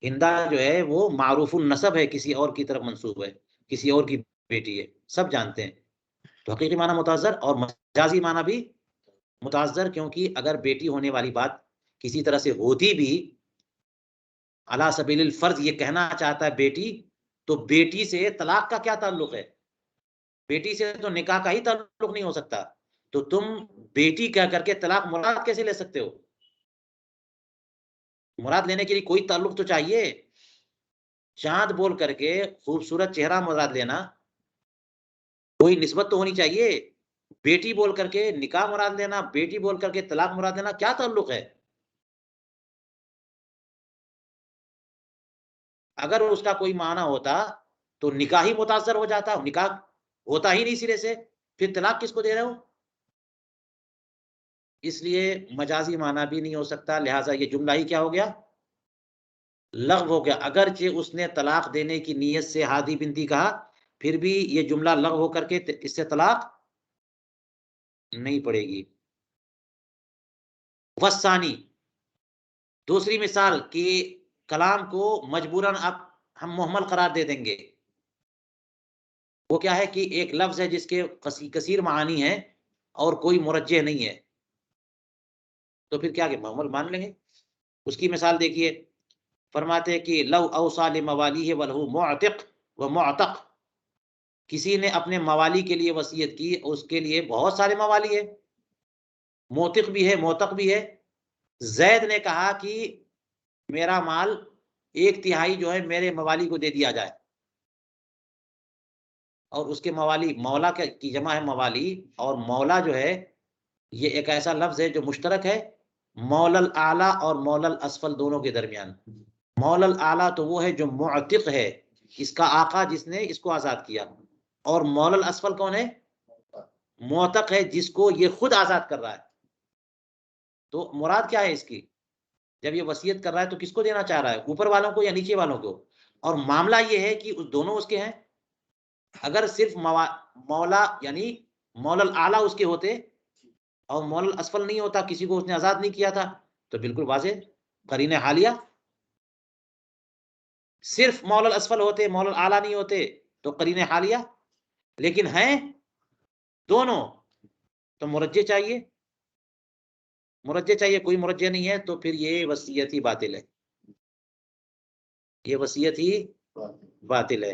[SPEAKER 1] ہندا جو ہے وہ معروف النسب ہے، کسی اور کی طرف منسوب ہے، کسی اور کی بیٹی ہے، سب جانتے ہیں، تو حقیقی معنی متعذر اور مجازی معنی بھی متعذر، کیونکہ اگر بیٹی ہونے والی بات کسی طرح سے ہوتی بھی، علی سبیل الفرض یہ کہنا چاہتا ہے بیٹی، تو بیٹی سے طلاق کا کیا تعلق ہے؟ بیٹی سے تو نکاح کا ہی تعلق نہیں ہو سکتا، تو تم بیٹی کہہ کر کے طلاق مراد کیسے لے سکتے ہو؟ مراد لینے کے لیے کوئی تعلق تو چاہیے، چاند بول کر کے خوبصورت چہرہ مراد لینا، کوئی نسبت تو ہونی چاہیے۔ بیٹی بول کر کے نکاح مراد لینا، بیٹی بول کر کے طلاق مراد لینا، کیا تعلق ہے؟ اگر اس کا کوئی معنی ہوتا تو نکاح ہی متاثر ہو جاتا، نکاح ہوتا ہی نہیں سرے سے، پھر طلاق کس کو دے رہے ہو؟ اس لیے مجازی معنی بھی نہیں ہو سکتا، لہٰذا یہ جملہ ہی کیا ہو گیا؟ لغو ہو گیا۔ اگرچہ اس نے طلاق دینے کی نیت سے ہادی بنتی کہا، پھر بھی یہ جملہ لغو ہو کر کے اس سے طلاق نہیں پڑے گی۔ وثانی، دوسری مثال کہ کلام کو مجبوراً اب ہم محمل قرار دے دیں گے، وہ کیا ہے کہ ایک لفظ ہے جس کے کثیر معانی ہیں اور کوئی مرجح نہیں ہے، تو پھر کیا کہ محمل مان لیں گے۔ اس کی مثال دیکھیے، فرماتے ہیں کہ لو اوصى لموالیہ ولہ معتق و معتق، کسی نے اپنے موالی کے لیے وصیت کی، اس کے لیے بہت سارے موالی ہیں، موتق بھی ہے معتق بھی ہے۔ زید نے کہا کہ میرا مال 1/3 جو ہے میرے موالی کو دے دیا جائے، اور اس کے موالی، مولا کی جمع ہے موالی، اور مولا جو ہے یہ ایک ایسا لفظ ہے جو مشترک ہے مولا الاعلیٰ اور مولا الاسفل دونوں کے درمیان۔ مولا الاعلیٰ تو وہ ہے جو معتق ہے، اس کا آقا جس نے اس کو آزاد کیا، اور مولا الاسفل کون ہے؟ معتق ہے جس کو یہ خود آزاد کر رہا ہے۔ تو مراد کیا ہے اس کی؟ جب یہ وصیت کر رہا ہے تو کس کو دینا چاہ رہا ہے؟ اوپر والوں کو یا نیچے والوں کو؟ اور معاملہ یہ ہے کہ دونوں اس کے ہیں۔ اگر صرف مولا یعنی مولا الاعلیٰ اس کے ہوتے اور مولا الاسفل نہیں ہوتا، کسی کو اس نے آزاد نہیں کیا تھا، تو بالکل واضح قرین حالیہ۔ صرف مولا الاسفل ہوتے، مولا الاعلیٰ نہیں ہوتے، تو قرین حالیہ، لیکن ہیں دونوں، تو مرجع چاہیے، مرجع چاہیے، کوئی مرجع نہیں ہے، تو پھر یہ وصیت ہی باطل ہے، یہ وصیت ہی باطل ہے۔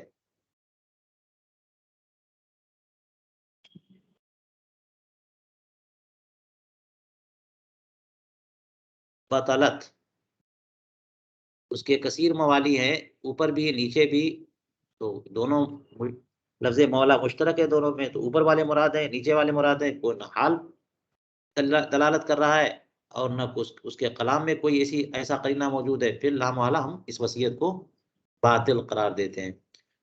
[SPEAKER 1] بطلت، اس کے کثیر موالی ہیں، اوپر بھی نیچے بھی، تو دونوں لفظ مولا مشترک ہے دونوں میں، تو اوپر والے مراد ہیں، نیچے والے مراد ہیں، کوئی نہ حال دلالت کر رہا ہے اور نہ اس کے کلام میں کوئی ایسا قرینہ موجود ہے، پھر لا محالہ ہم اس وصیت کو باطل قرار دیتے ہیں۔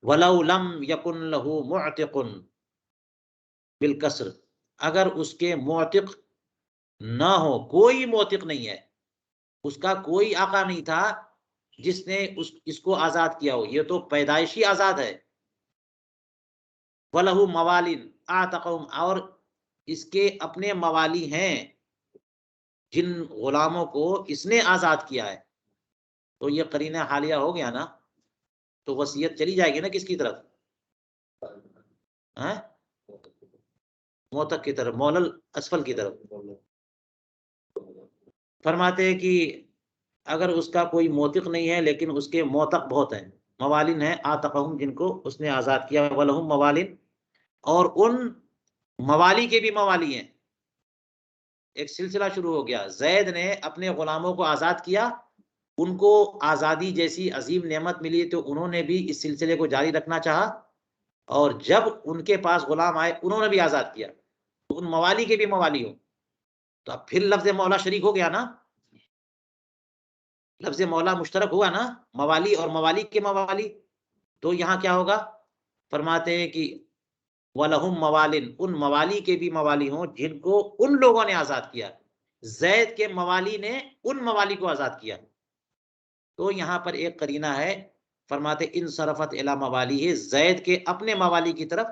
[SPEAKER 1] وَلَوْ لَمْ يَكُنْ لَهُ مُعْتِقٌ بالکسر، اگر اس کے معتق نہ ہو، کوئی معتق نہیں ہے، اس کا کوئی آقا نہیں تھا، جس نے اس کو آزاد کیا ہو، یہ تو پیدائشی آزاد ہے. وَلَهُ مَوَالٍ أَعْتَقَهُمْ، اور اس کے اپنے موالی ہیں جن غلاموں کو اس نے آزاد کیا ہے. تو یہ قرینہ حالیہ ہو گیا نا، تو وصیت چلی جائے گی نا کس کی طرف؟ موتق کی طرف، مولل اسفل کی طرف. فرماتے ہیں کہ اگر اس کا کوئی موتق نہیں ہے لیکن اس کے موتق بہت ہیں، موالن ہیں آتقہم جن کو اس نے آزاد کیا، ولہم موالن، اور ان موالی کے بھی موالی ہیں. ایک سلسلہ شروع ہو گیا، زید نے اپنے غلاموں کو آزاد کیا، ان کو آزادی جیسی عظیم نعمت ملی تو انہوں نے بھی اس سلسلے کو جاری رکھنا چاہا، اور جب ان کے پاس غلام آئے انہوں نے بھی آزاد کیا، تو ان موالی کے بھی موالی ہوں. تو اب پھر لفظ مولا شریک ہو گیا نا، لفظ مولا مشترک ہوا نا، موالی اور موالی کے موالی. تو یہاں کیا ہوگا؟ فرماتے ہیں کہ وَلَهُمْ مَوَالٍ، ان موالی کے بھی موالی ہوں جن کو ان لوگوں نے آزاد کیا. زید کے موالی نے ان موالی کو آزاد کیا. تو یہاں پر ایک قرینہ ہے، فرماتے ان صرفت الی موالی ہے، زید کے اپنے موالی کی طرف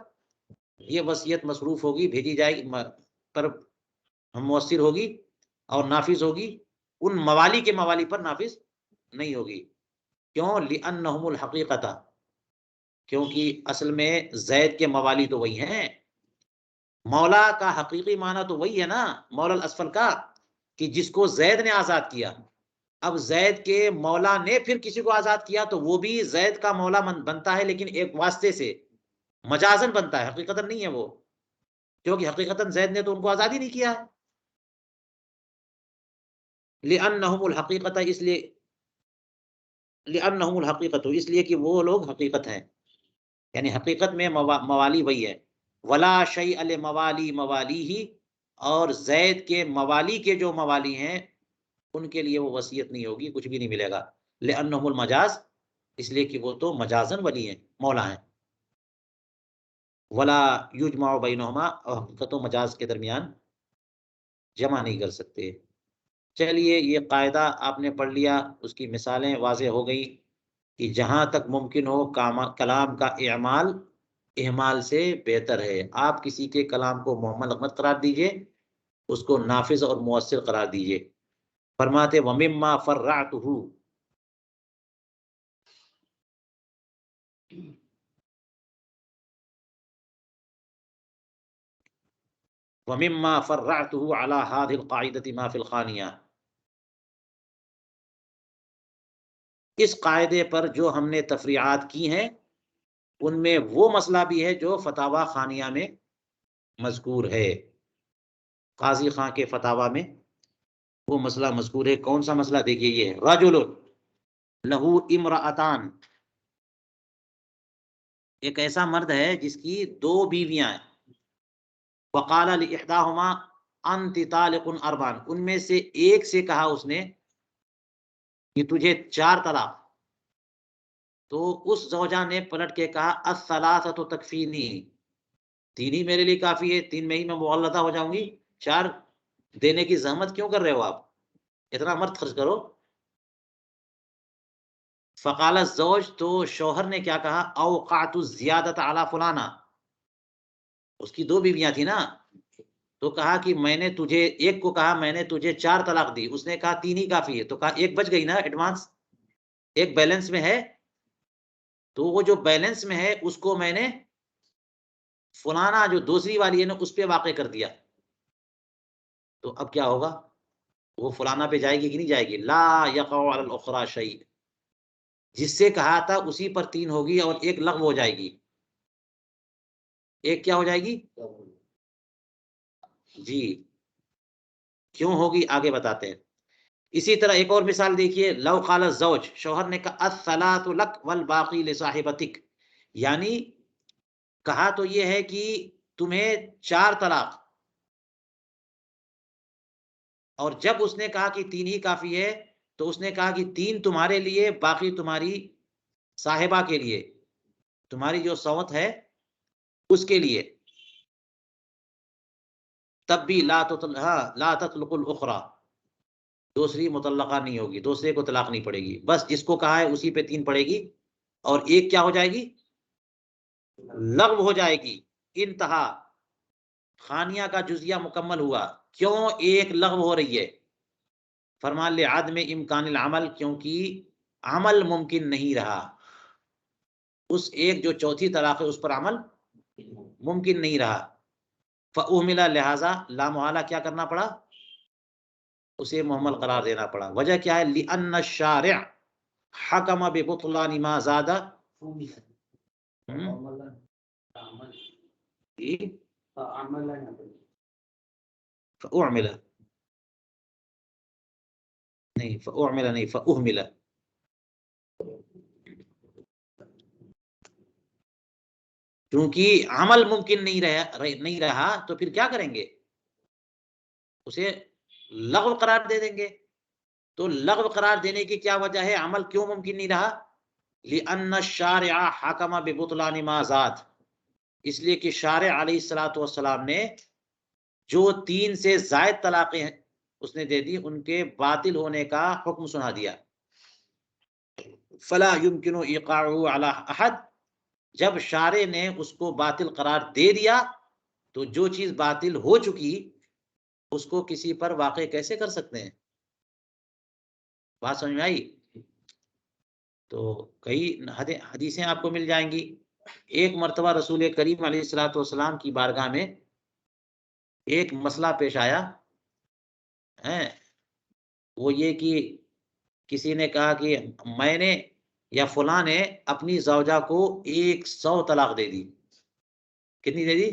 [SPEAKER 1] یہ وصیت مصروف ہوگی، بھیجی جائے گی، پر مؤثر ہوگی اور نافذ ہوگی، ان موالی کے موالی پر نافذ نہیں ہوگی. کیوں؟ لِأَنَّهُمُ الْحَقِيقَةَ، کیونکہ اصل میں زید کے موالی تو وہی ہیں. مولا کا حقیقی معنی تو وہی ہے نا، مولا الاسفل کا، کہ جس کو زید نے آزاد کیا. اب زید کے مولا نے پھر کسی کو آزاد کیا تو وہ بھی زید کا مولا بنتا ہے، لیکن ایک واسطے سے مجازن بنتا ہے، حقیقتاً نہیں ہے وہ، کیونکہ حقیقتاً زید نے تو ان کو آزاد ہی نہیں کیا ہے. لِأَنَّهُمُ الْحَقِيقَةَ، اس لیے لِأَنَّهُمُ الْحَقِيقَةُ، اس لیے کہ وہ لوگ حقیقت ہیں، یعنی حقیقت میں موالی وہی ہے. وَلَا شَيْءَ لِمَوَالِي مَوَالِيهِ، اور زید کے موالی کے جو موالی ہیں ان کے لیے وہ وصیت نہیں ہوگی، کچھ بھی نہیں ملے گا. لِأَنَّهُمُ الْمَجَاز، اس لیے کہ وہ تو مجازن ولی ہیں، مولا ہیں. وَلَا يُجْمَعُ بَيْنَهُمَا، اور حقیقت و مجاز کے درمیان جمع نہیں کر سکتے. چلیے یہ قاعدہ آپ نے پڑھ لیا، اس کی مثالیں واضح ہو گئی کہ جہاں تک ممکن ہو کلام کا اعمال سے بہتر ہے. آپ کسی کے کلام کو محمل مت قرار دیجئے، اس کو نافذ اور مؤثر قرار دیجئے. فرماتے وَمِمَّا فَرَّعْتُهُ، وَمِمَّا فَرَّعْتُهُ عَلَى هَذِهِ الْقَاعِدَةِ مَا فِي الْخَانِيَةِ، اس قاعدے پر جو ہم نے تفریعات کی ہیں ان میں وہ مسئلہ بھی ہے جو فتاوی خانیہ میں مذکور ہے. قاضی خان کے فتاوی میں وہ مسئلہ مذکور ہے. کون سا مسئلہ؟ دیکھیے یہ ہے، رجل لہو امرأتان، ایک ایسا مرد ہے جس کی دو بیویاں ہیں. وقال لإحداہما انت طالق اربعا، ان میں سے ایک سے کہا اس نے کہ تجھے 4 طلاق. تو اس زوجہ نے پلٹ کے کہا الثلاثۃ تکفینی، 3 ہی میرے لیے کافی ہے، 3 میں ہی میں مغلطہ ہو جاؤں گی، 4 دینے کی زحمت کیوں کر رہے ہو آپ، اتنا مرد خرچ کرو. فقال الزوج، تو شوہر نے کیا کہا، اوقعت الزیادۃ علی فلانہ، اس کی 2 بیویاں تھیں نا، تو کہا کہ میں نے تجھے، ایک کو کہا میں نے تجھے 4 طلاق دی، اس نے کہا 3 ہی کافی ہے، تو کہا ایک بچ گئی نا ایڈوانس، ایک بیلنس میں ہے، تو وہ جو بیلنس میں ہے اس کو میں نے فلانا جو دوسری والی ہے نا اس پہ واقع کر دیا. تو اب کیا ہوگا، وہ فلانا پہ جائے گی کہ نہیں جائے گی؟ لا یقع علی الاخری شیء، جس سے کہا تھا اسی پر 3 ہوگی اور ایک لغو ہو جائے گی. ایک کیا ہو جائے گی؟ جی کیوں ہوگی آگے بتاتے ہیں. اسی طرح ایک اور مثال دیکھیے، لو قال الزوج، شوہر نے کہا الثلاث لک والباقی لصاحبتک، یعنی کہا تو یہ ہے کہ تمہیں 4 طلاق، اور جب اس نے کہا کہ 3 ہی کافی ہے تو اس نے کہا کہ 3 تمہارے لیے، باقی تمہاری صاحبہ کے لیے، تمہاری جو سوت ہے اس کے لیے. تب بھی لا تطلق الاخری، دوسری مطلقہ نہیں ہوگی، دوسرے کو طلاق نہیں پڑے گی، بس جس کو کہا ہے اسی پہ 3 پڑے گی، اور ایک کیا ہو جائے گی؟ لغو ہو جائے گی۔ انتہا، خانیہ کا جزیہ مکمل ہوا۔ کیوں ایک لغو ہو رہی ہے؟ فرمان لعدم امکان العمل، کیونکہ عمل ممکن نہیں رہا، اس ایک جو چوتھی طلاق ہے اس پر عمل ممکن نہیں رہا۔ فأہمل، لہذا لامحالہ کیا کرنا پڑا؟ اسے محمل قرار دینا پڑا۔ وجہ کیا ہے؟ لأن الشارع حکم ببطلان ما زاد فأعمل نہیں، فأعمل نہیں، فأہمل، کیونکہ عمل ممکن نہیں رہا تو پھر کیا کریں گے؟ اسے لغو قرار دے دیں گے۔ تو لغو قرار دینے کی کیا وجہ ہے؟ عمل کیوں ممکن نہیں رہا؟ لأن الشارع حکم ببطلان ما زاد، اس لیے کہ شارع علیہ الصلوۃ والسلام نے جو 3 سے زائد طلاقیں اس نے دے دی، ان کے باطل ہونے کا حکم سنا دیا۔ فلا يمكن ایقاعه علی احد، جب شارع نے اس کو باطل قرار دے دیا تو جو چیز باطل ہو چکی اس کو کسی پر واقع کیسے کر سکتے ہیں؟ بات سمجھ میں آئی؟ تو کئی حدیثیں آپ کو مل جائیں گی۔ ایک مرتبہ رسول کریم علیہ الصلوۃ والسلام کی بارگاہ میں ایک مسئلہ پیش آیا ہے، وہ یہ کہ کسی نے کہا کہ میں نے یا فلاں نے اپنی زوجہ کو 100 طلاق دے دی۔ کتنی دے دی؟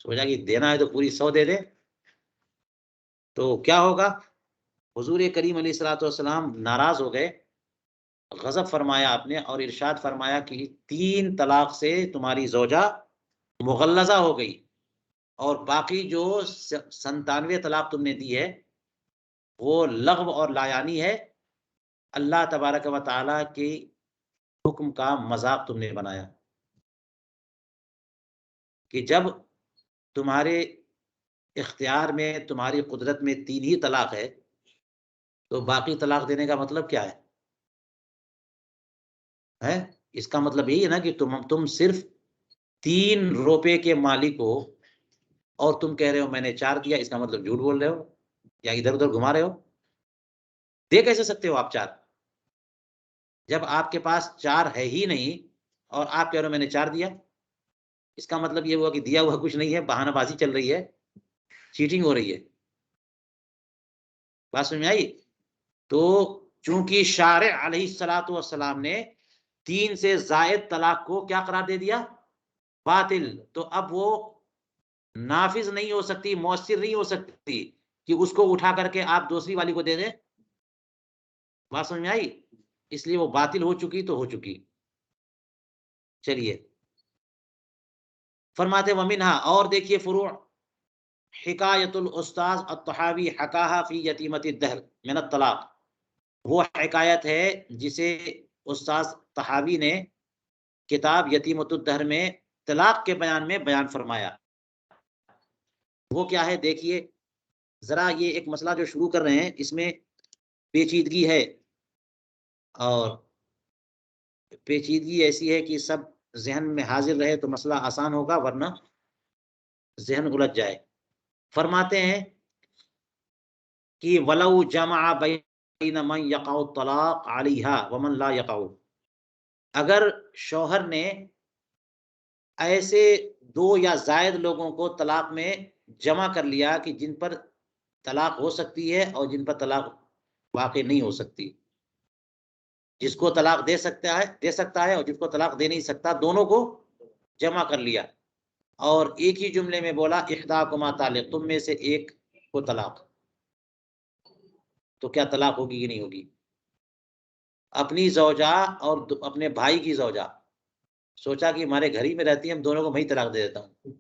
[SPEAKER 1] سوچا کہ دینا ہے تو پوری 100 دے دے، تو کیا ہوگا؟ حضور کریم علیہ الصلوۃ والسلام ناراض ہو گئے، غضب فرمایا آپ نے، اور ارشاد فرمایا کہ 3 طلاق سے تمہاری زوجہ مغلظہ ہو گئی، اور باقی جو 97 طلاق تم نے دی ہے وہ لغو اور لایانی ہے، اللہ تبارک و تعالیٰ کے حکم کا مذاق تم نے بنایا کہ جب تمہارے اختیار میں، تمہاری قدرت میں 3 ہی طلاق ہے تو باقی طلاق دینے کا مطلب کیا ہے؟ اس کا مطلب یہی ہے نا کہ تم صرف 3 روپے کے مالک ہو اور تم کہہ رہے ہو میں نے 4 دیا، اس کا مطلب جھوٹ بول رہے ہو یا ادھر ادھر گھما رہے ہو۔ دے کیسے سکتے ہو آپ 4 جب آپ کے پاس 4 ہے ہی نہیں، اور آپ کہہ رہے ہو میں نے 4 دیا؟ اس کا مطلب یہ ہوا کہ دیا ہوا کچھ نہیں ہے، بہانہ بازی چل رہی ہے، چیٹنگ ہو رہی ہے۔ بات سمجھ میں آئی؟ تو چونکہ شارع علیہ الصلوۃ والسلام نے 3 سے زائد طلاق کو کیا قرار دے دیا؟ باطل، تو اب وہ نافذ نہیں ہو سکتی، مؤثر نہیں ہو سکتی کہ اس کو اٹھا کر کے آپ دوسری والی کو دے دیں۔ بات سمجھ میں آئی؟ اس لیے وہ باطل ہو چکی تو ہو چکی۔ چلیے فرماتے ومنہا، اور دیکھیے فروع، حکایت الاستاذ الطحاوی حکاہا فی یتیمۃ الدہر من الطلاق، وہ حکایت ہے جسے استاذ طحاوی نے کتاب یتیمۃ الدہر میں طلاق کے بیان میں بیان فرمایا۔ وہ کیا ہے؟ دیکھیے ذرا، یہ ایک مسئلہ جو شروع کر رہے ہیں اس میں پیچیدگی ہے، اور پیچیدگی ایسی ہے کہ سب ذہن میں حاضر رہے تو مسئلہ آسان ہوگا، ورنہ ذہن الجھ جائے۔ فرماتے ہیں کہ وَلَوْ جَمَعَ بَيْنَ مَنْ يَقَعُ الطَّلَاقُ عَلَيْهَا وَمَنْ لَا يَقَعُ، اگر شوہر نے ایسے 2 یا زائد لوگوں کو طلاق میں جمع کر لیا کہ جن پر طلاق ہو سکتی ہے اور جن پر طلاق واقع نہیں ہو سکتی، جس کو طلاق دے سکتا ہے اور جس کو طلاق دے نہیں سکتا، دونوں کو جمع کر لیا اور ایک ہی جملے میں بولا احداکما طالق، تم میں سے ایک کو طلاق، تو کیا طلاق ہوگی کہ نہیں ہوگی؟ اپنی زوجہ اور اپنے بھائی کی زوجہ، سوچا کہ ہمارے گھر ہی میں رہتی ہیں، ہم دونوں کو میں ہی طلاق دے دیتا ہوں،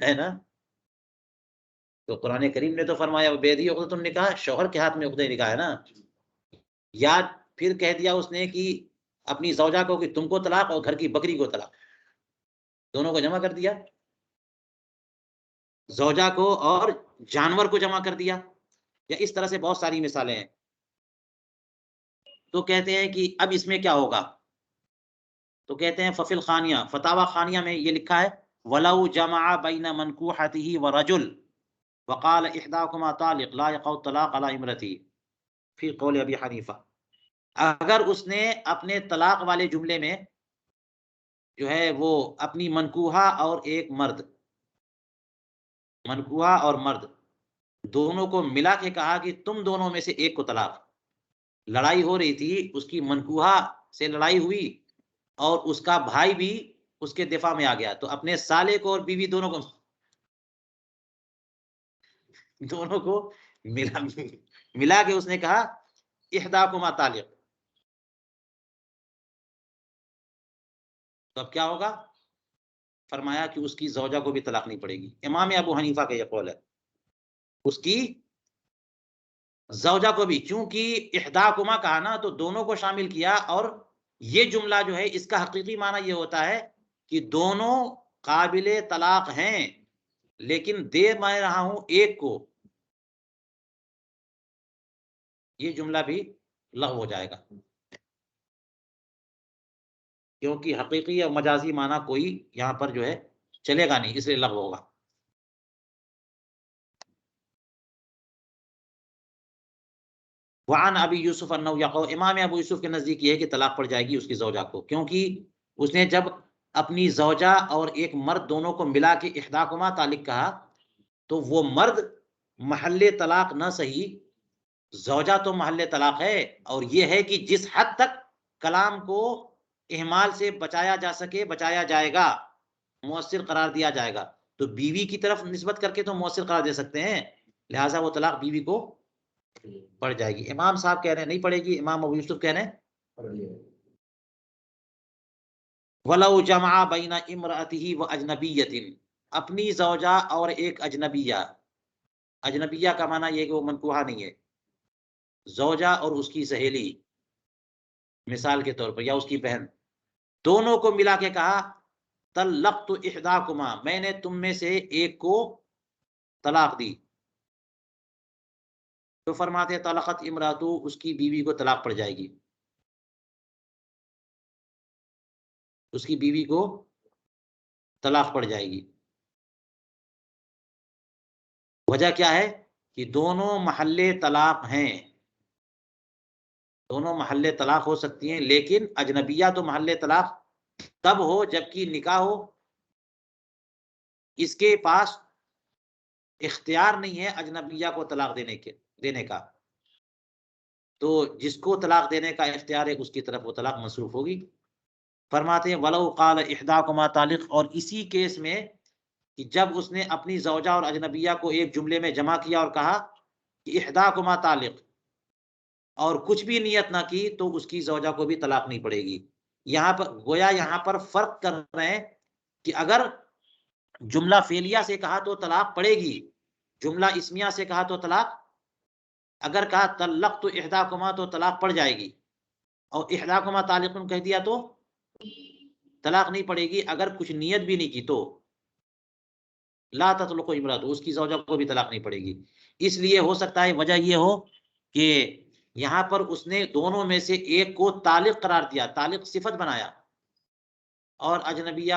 [SPEAKER 1] ہے نا؟ تو قرآن کریم نے تو فرمایا بیدی عقدۃ النکاح، شوہر کے ہاتھ میں عقدہ نکاح ہے نا۔ یا پھر کہہ دیا اس نے کہ اپنی زوجہ کو کہ تم کو طلاق اور گھر کی بکری کو طلاق، دونوں کو جمع کر دیا، زوجہ کو اور جانور کو جمع کر دیا، یا اس طرح سے بہت ساری مثالیں ہیں. تو کہتے ہیں کہ اب اس میں کیا ہوگا؟ تو کہتے ہیں ففل خانیہ، فتاوی خانیہ میں یہ لکھا ہے وَلَوْ جَمَعَ بَيْنَ مَنْكُوحَتِهِ وَرَجُلٍ وَقَالَ إِحْدَاكُمَا طَالِقٌ لَا يَقَعُ الطَّلَاقُ عَلَى امْرَأَتِهِ فِي قَوْلِ ابی حنیفہ. اگر اس نے اپنے طلاق والے جملے میں جو ہے وہ اپنی منکوحہ اور ایک مرد، منکوحہ اور مرد دونوں کو ملا کے کہا کہ تم دونوں میں سے ایک کو طلاق، لڑائی ہو رہی تھی، اس کی منکوحہ سے لڑائی ہوئی اور اس کا بھائی بھی اس کے دفاع میں آ گیا، تو اپنے سالے کو اور بیوی دونوں کو ملا کے اس نے کہا احداکما طالق. تو اب کیا ہوگا؟ فرمایا کہ اس کی زوجہ کو بھی طلاق نہیں پڑے گی. امام ابو حنیفہ کا یہ قول ہے، اس کی زوجہ کو بھی، چونکہ احداکما کہا نا تو دونوں کو شامل کیا، اور یہ جملہ جو ہے اس کا حقیقی معنی یہ ہوتا ہے کہ دونوں قابل طلاق ہیں، لیکن دے میں رہا ہوں ایک کو. یہ جملہ بھی لغو ہو جائے گا، کیونکہ حقیقی اور مجازی معنی کوئی یہاں پر جو ہے چلے گا نہیں، اس لیے لغو ہوگا. وعن ابی یوسف انہ یقع، امام ابو یوسف کے نزدیک یہ ہے کہ طلاق پڑ جائے گی اس کی زوجہ کو، کیونکہ اس نے جب اپنی زوجہ اور ایک مرد دونوں کو ملا کے احداکما طالق کہا تو وہ مرد محل طلاق نہ صحیح، زوجہ تو محل طلاق ہے. اور یہ ہے کہ جس حد تک کلام کو اہمال سے بچایا جا سکے بچایا جائے گا، مؤثر قرار دیا جائے گا، تو بیوی کی طرف نسبت کر کے تو مؤثر قرار دے سکتے ہیں، لہٰذا وہ طلاق بیوی کو پڑ جائے گی. امام صاحب کہہ رہے ہیں نہیں پڑے گی، امام ابو یوسف کہہ رہے ہیں وَلَوْ جَمَعَ بَيْنَ امْرَأَتِهِ وَأَجْنَبِيَّةٍ، اپنی زوجہ اور ایک اجنبیہ. اجنبیہ کا معنی یہ کہ وہ منکوحہ نہیں ہے، زوجہ اور اس کی سہیلی مثال کے طور پر، یا اس کی بہن، دونوں کو ملا کے کہا طلقت احداکما، میں نے تم میں سے ایک کو طلاق دی. تو فرماتے طلقت امراتو، اس کی بیوی کو طلاق پڑ جائے گی، اس کی بیوی کو طلاق پڑ جائے گی. وجہ کیا ہے؟ کہ دونوں محل طلاق ہیں، دونوں محل طلاق ہو سکتی ہیں، لیکن اجنبیہ تو محل طلاق تب ہو جبکہ نکاح ہو، اس کے پاس اختیار نہیں ہے اجنبیہ کو طلاق دینے کا، تو جس کو طلاق دینے کا اختیار ہے اس کی طرف وہ طلاق مصروف ہوگی. فرماتے ہیں وَلَوْ قَالَ إِحْدَاكُمَا طَالِقٌ، اور اسی کیس میں کہ جب اس نے اپنی زوجہ اور اجنبیہ کو ایک جملے میں جمع کیا اور کہا کہ احداکما طالق، اور کچھ بھی نیت نہ کی تو اس کی زوجہ کو بھی طلاق نہیں پڑے گی. یہاں پر گویا یہاں پر فرق کر رہے ہیں کہ اگر جملہ فعلیہ سے کہا تو طلاق پڑے گی، جملہ اسمیہ سے کہا تو طلاق، اگر کہا طلقت احداکما تو طلاق پڑ جائے گی، اور احداکما طالق کہہ دیا تو طلاق نہیں پڑے گی. اگر کچھ نیت بھی نہیں کی تو لا تطلق امرأۃ، اس کی زوجہ کو بھی طلاق نہیں پڑے گی. اس لیے ہو سکتا ہے وجہ یہ ہو کہ یہاں پر اس نے دونوں میں سے ایک کو طالق قرار دیا، طالق صفت بنایا، اور اجنبیہ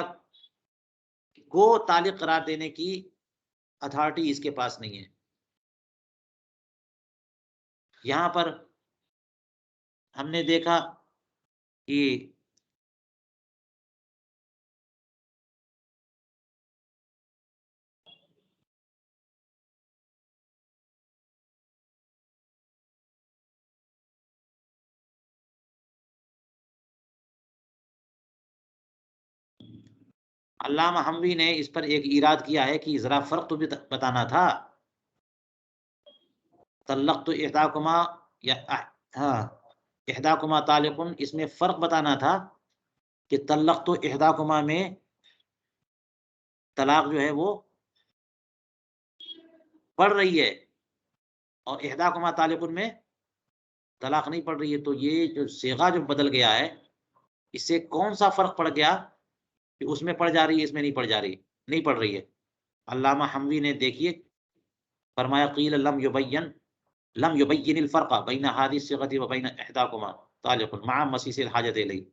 [SPEAKER 1] کو طالق قرار دینے کی اتھارٹی اس کے پاس نہیں ہے. یہاں پر ہم نے دیکھا کہ علامہ حموی نے اس پر ایک ایراد کیا ہے کہ ذرا فرق تو بھی بتانا تھا. طلقت احداکما، یا ہاں احداکما طالق، اس میں فرق بتانا تھا کہ طلقت احداکما میں طلاق جو ہے وہ پڑ رہی ہے، اور احداکما طالق میں طلاق نہیں پڑ رہی ہے. تو یہ جو صیغہ جو بدل گیا ہے، اس سے کون سا فرق پڑ گیا کہ اس میں پڑ جا رہی ہے اس میں نہیں پڑ جا رہی، نہیں پڑ رہی ہے. علامہ حموی نے دیکھیے فرمایا قیل لم یبین الفرق بین هذه الصيغة وبین احداکما طالق مع مسیس الحاجت الیہ،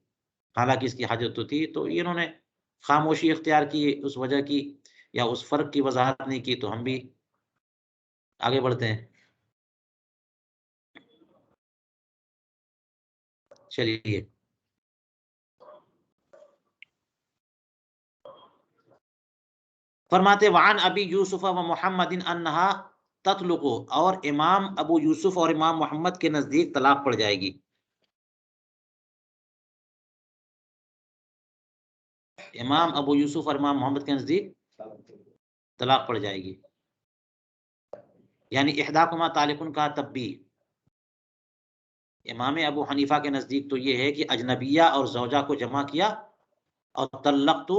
[SPEAKER 1] حالانکہ اس کی حاجت تو تھی، تو انہوں نے خاموشی اختیار کی اس وجہ کی یا اس فرق کی وضاحت نہیں کی، تو ہم بھی آگے بڑھتے ہیں۔ چلیے فرماتے وعن ابی یوسف و محمد انہا تطلق، اور امام ابو یوسف اور امام محمد کے نزدیک طلاق پڑ جائے گی۔ امام ابو یوسف اور امام محمد کے نزدیک طلاق پڑ جائے گی، یعنی احداکما طالقن کا تب بھی۔ امام ابو حنیفہ کے نزدیک تو یہ ہے کہ اجنبیہ اور زوجہ کو جمع کیا اور طلقت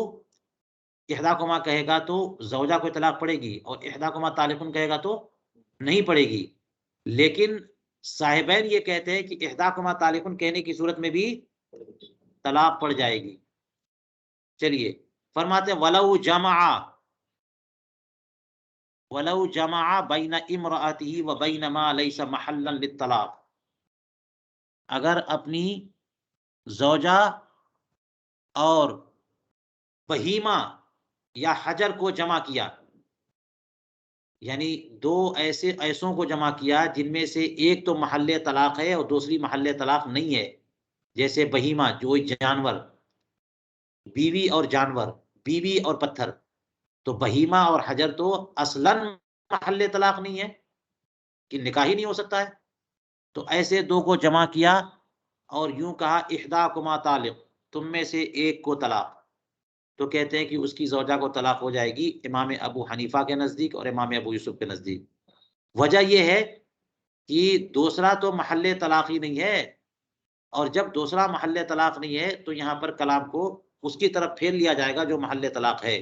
[SPEAKER 1] احداکما کہے گا تو زوجہ کو طلاق پڑے گی، اور احداکما طالقن کہے گا تو نہیں پڑے گی۔ لیکن صاحبین یہ کہتے ہیں کہ احداکما طالقن کہنے کی صورت میں بھی طلاق پڑ جائے گی۔ چلیے فرماتے ولو جمع بین امرأتہ و بین ما لیس محلا للطلاق، اگر اپنی زوجہ اور بہیمہ یا حجر کو جمع کیا، یعنی دو ایسوں کو جمع کیا جن میں سے ایک تو محل طلاق ہے اور دوسری محل طلاق نہیں ہے، جیسے بہیمہ جو جانور، بیوی اور جانور، بیوی اور پتھر، تو بہیمہ اور حجر تو اصلاً محل طلاق نہیں ہے کہ نکاح ہی نہیں ہو سکتا ہے، تو ایسے دو کو جمع کیا اور یوں کہا احداکما طالق، تم میں سے ایک کو طلاق، تو کہتے ہیں کہ اس کی زوجہ کو طلاق ہو جائے گی امام ابو حنیفہ کے نزدیک اور امام ابو یوسف کے نزدیک۔ وجہ یہ ہے کہ دوسرا تو محل طلاق ہی نہیں ہے، اور جب دوسرا محل طلاق نہیں ہے تو یہاں پر کلام کو اس کی طرف پھیر لیا جائے گا جو محل طلاق ہے،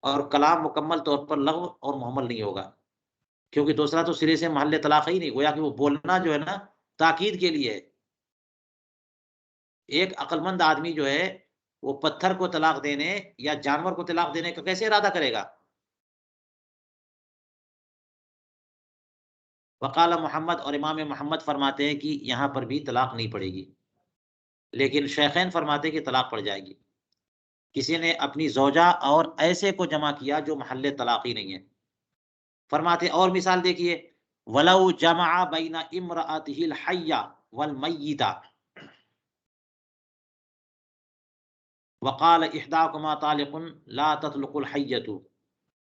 [SPEAKER 1] اور کلام مکمل طور پر لغو اور محمل نہیں ہوگا، کیونکہ دوسرا تو سرے سے محل طلاق ہی نہیں، گویا کہ وہ بولنا جو ہے نا تاکید کے لیے ہے۔ ایک عقل مند آدمی جو ہے وہ پتھر کو طلاق دینے یا جانور کو طلاق دینے کا کیسے ارادہ کرے گا؟ وقال محمد، اور امام محمد فرماتے ہیں کہ یہاں پر بھی طلاق نہیں پڑے گی، لیکن شیخین فرماتے ہیں کہ طلاق پڑ جائے گی۔ کسی نے اپنی زوجہ اور ایسے کو جمع کیا جو محل طلاق ہی نہیں ہے، فرماتے اور مثال دیکھیے ولو جمع بین امرأتہ الحیہ والمیتہ وقال احداکما طالق لا تطلق الحیۃ،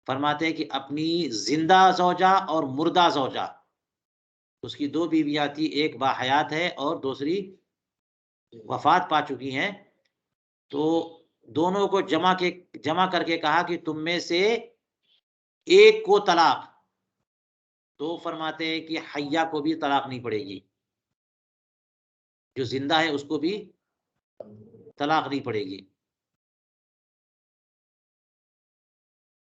[SPEAKER 1] فرماتے ہیں کہ اپنی زندہ زوجہ اور مردہ زوجہ، اس کی دو بیویاں تھی، ایک باحیات ہے اور دوسری وفات پا چکی ہیں، تو دونوں کو جمع کر کے کہا کہ تم میں سے ایک کو طلاق، تو فرماتے ہیں کہ حیہ کو بھی طلاق نہیں پڑے گی، جو زندہ ہے اس کو بھی طلاق نہیں پڑے گی۔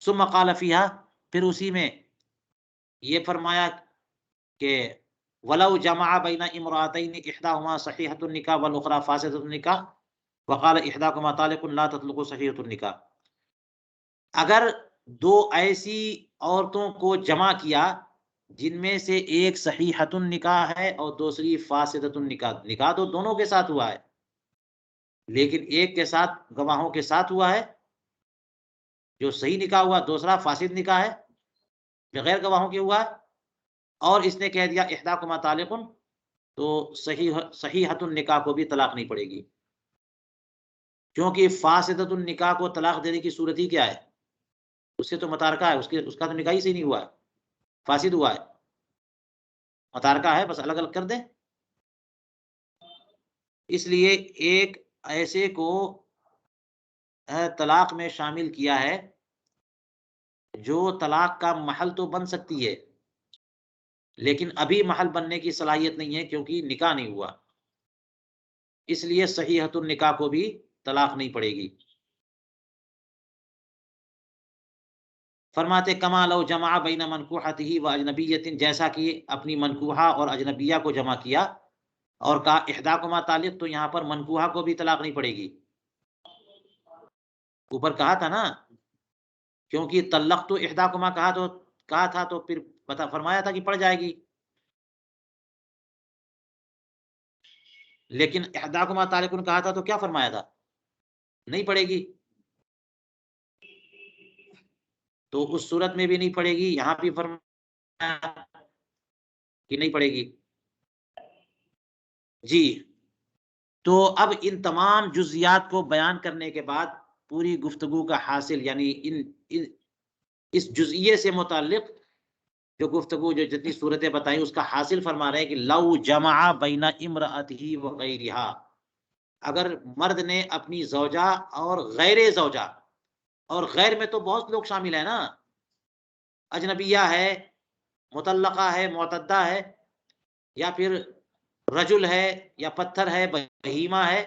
[SPEAKER 1] ثم قال فیہا، پھر اسی میں یہ فرمایا کہ ولو جمع بین امرأتین احداہما صحیحۃ النکاح والاخری فاسدۃ النکاح وقال احداکما طالق لا تطلق صحیحۃ النکاح، اگر دو ایسی عورتوں کو جمع کیا جن میں سے ایک صحیحۃ النکاح ہے اور دوسری فاسدۃ النکاح، نکاح تو دونوں کے ساتھ ہوا ہے لیکن ایک کے ساتھ گواہوں کے ساتھ ہوا ہے جو صحیح نکاح ہوا، دوسرا فاسد نکاح ہے بغیر گواہوں کے ہوا ہے، اور اس نے کہہ دیا احداکما طالق، تو صحیحۃ النکاح کو بھی طلاق نہیں پڑے گی، کیونکہ فاسدۃ النکاح کو طلاق دینے کی صورت ہی کیا ہے؟ اس سے تو متارکہ ہے، اس کا تو نکاح ہی صحیح نہیں ہوا ہے، فاسد ہوا ہے، متارکہ ہے، بس الگ الگ کر دیں۔ اس لیے ایک ایسے کو طلاق میں شامل کیا ہے جو طلاق کا محل تو بن سکتی ہے لیکن ابھی محل بننے کی صلاحیت نہیں ہے کیونکہ نکاح نہیں ہوا، اس لیے صحیحۃ النکاح کو بھی طلاق نہیں پڑے گی۔ فرماتے کما لو جمع بین منکوحتہ و اجنبیۃ، جیسا کہ اپنی منکوحہ اور اجنبیہ کو جمع کیا اور کہا احداکما طالق، تو یہاں پر منکوحہ کو بھی طلاق نہیں پڑے گی۔ اوپر کہا تھا نا کیونکہ طلقت احداکما کہا تھا تو پھر فرمایا تھا کہ پڑ جائے گی، لیکن احداکما طالقن کہا تھا تو کیا فرمایا تھا؟ نہیں پڑے گی، تو اس صورت میں بھی نہیں پڑے گی، یہاں بھی فرمایا کہ نہیں پڑے گی۔ جی، تو اب ان تمام جزیات کو بیان کرنے کے بعد پوری گفتگو کا حاصل، یعنی اس جزئیے سے متعلق جو گفتگو، جو جتنی صورتیں بتائیں، اس کا حاصل فرما رہے ہیں کہ لو جمع بین امرأتہ و غیرہا، اگر مرد نے اپنی زوجہ اور غیر زوجہ، اور غیر میں تو بہت لوگ شامل ہیں نا، اجنبیہ ہے، مطلقہ ہے، معتدہ ہے، یا پھر رجل ہے، یا پتھر ہے، بہیمہ ہے،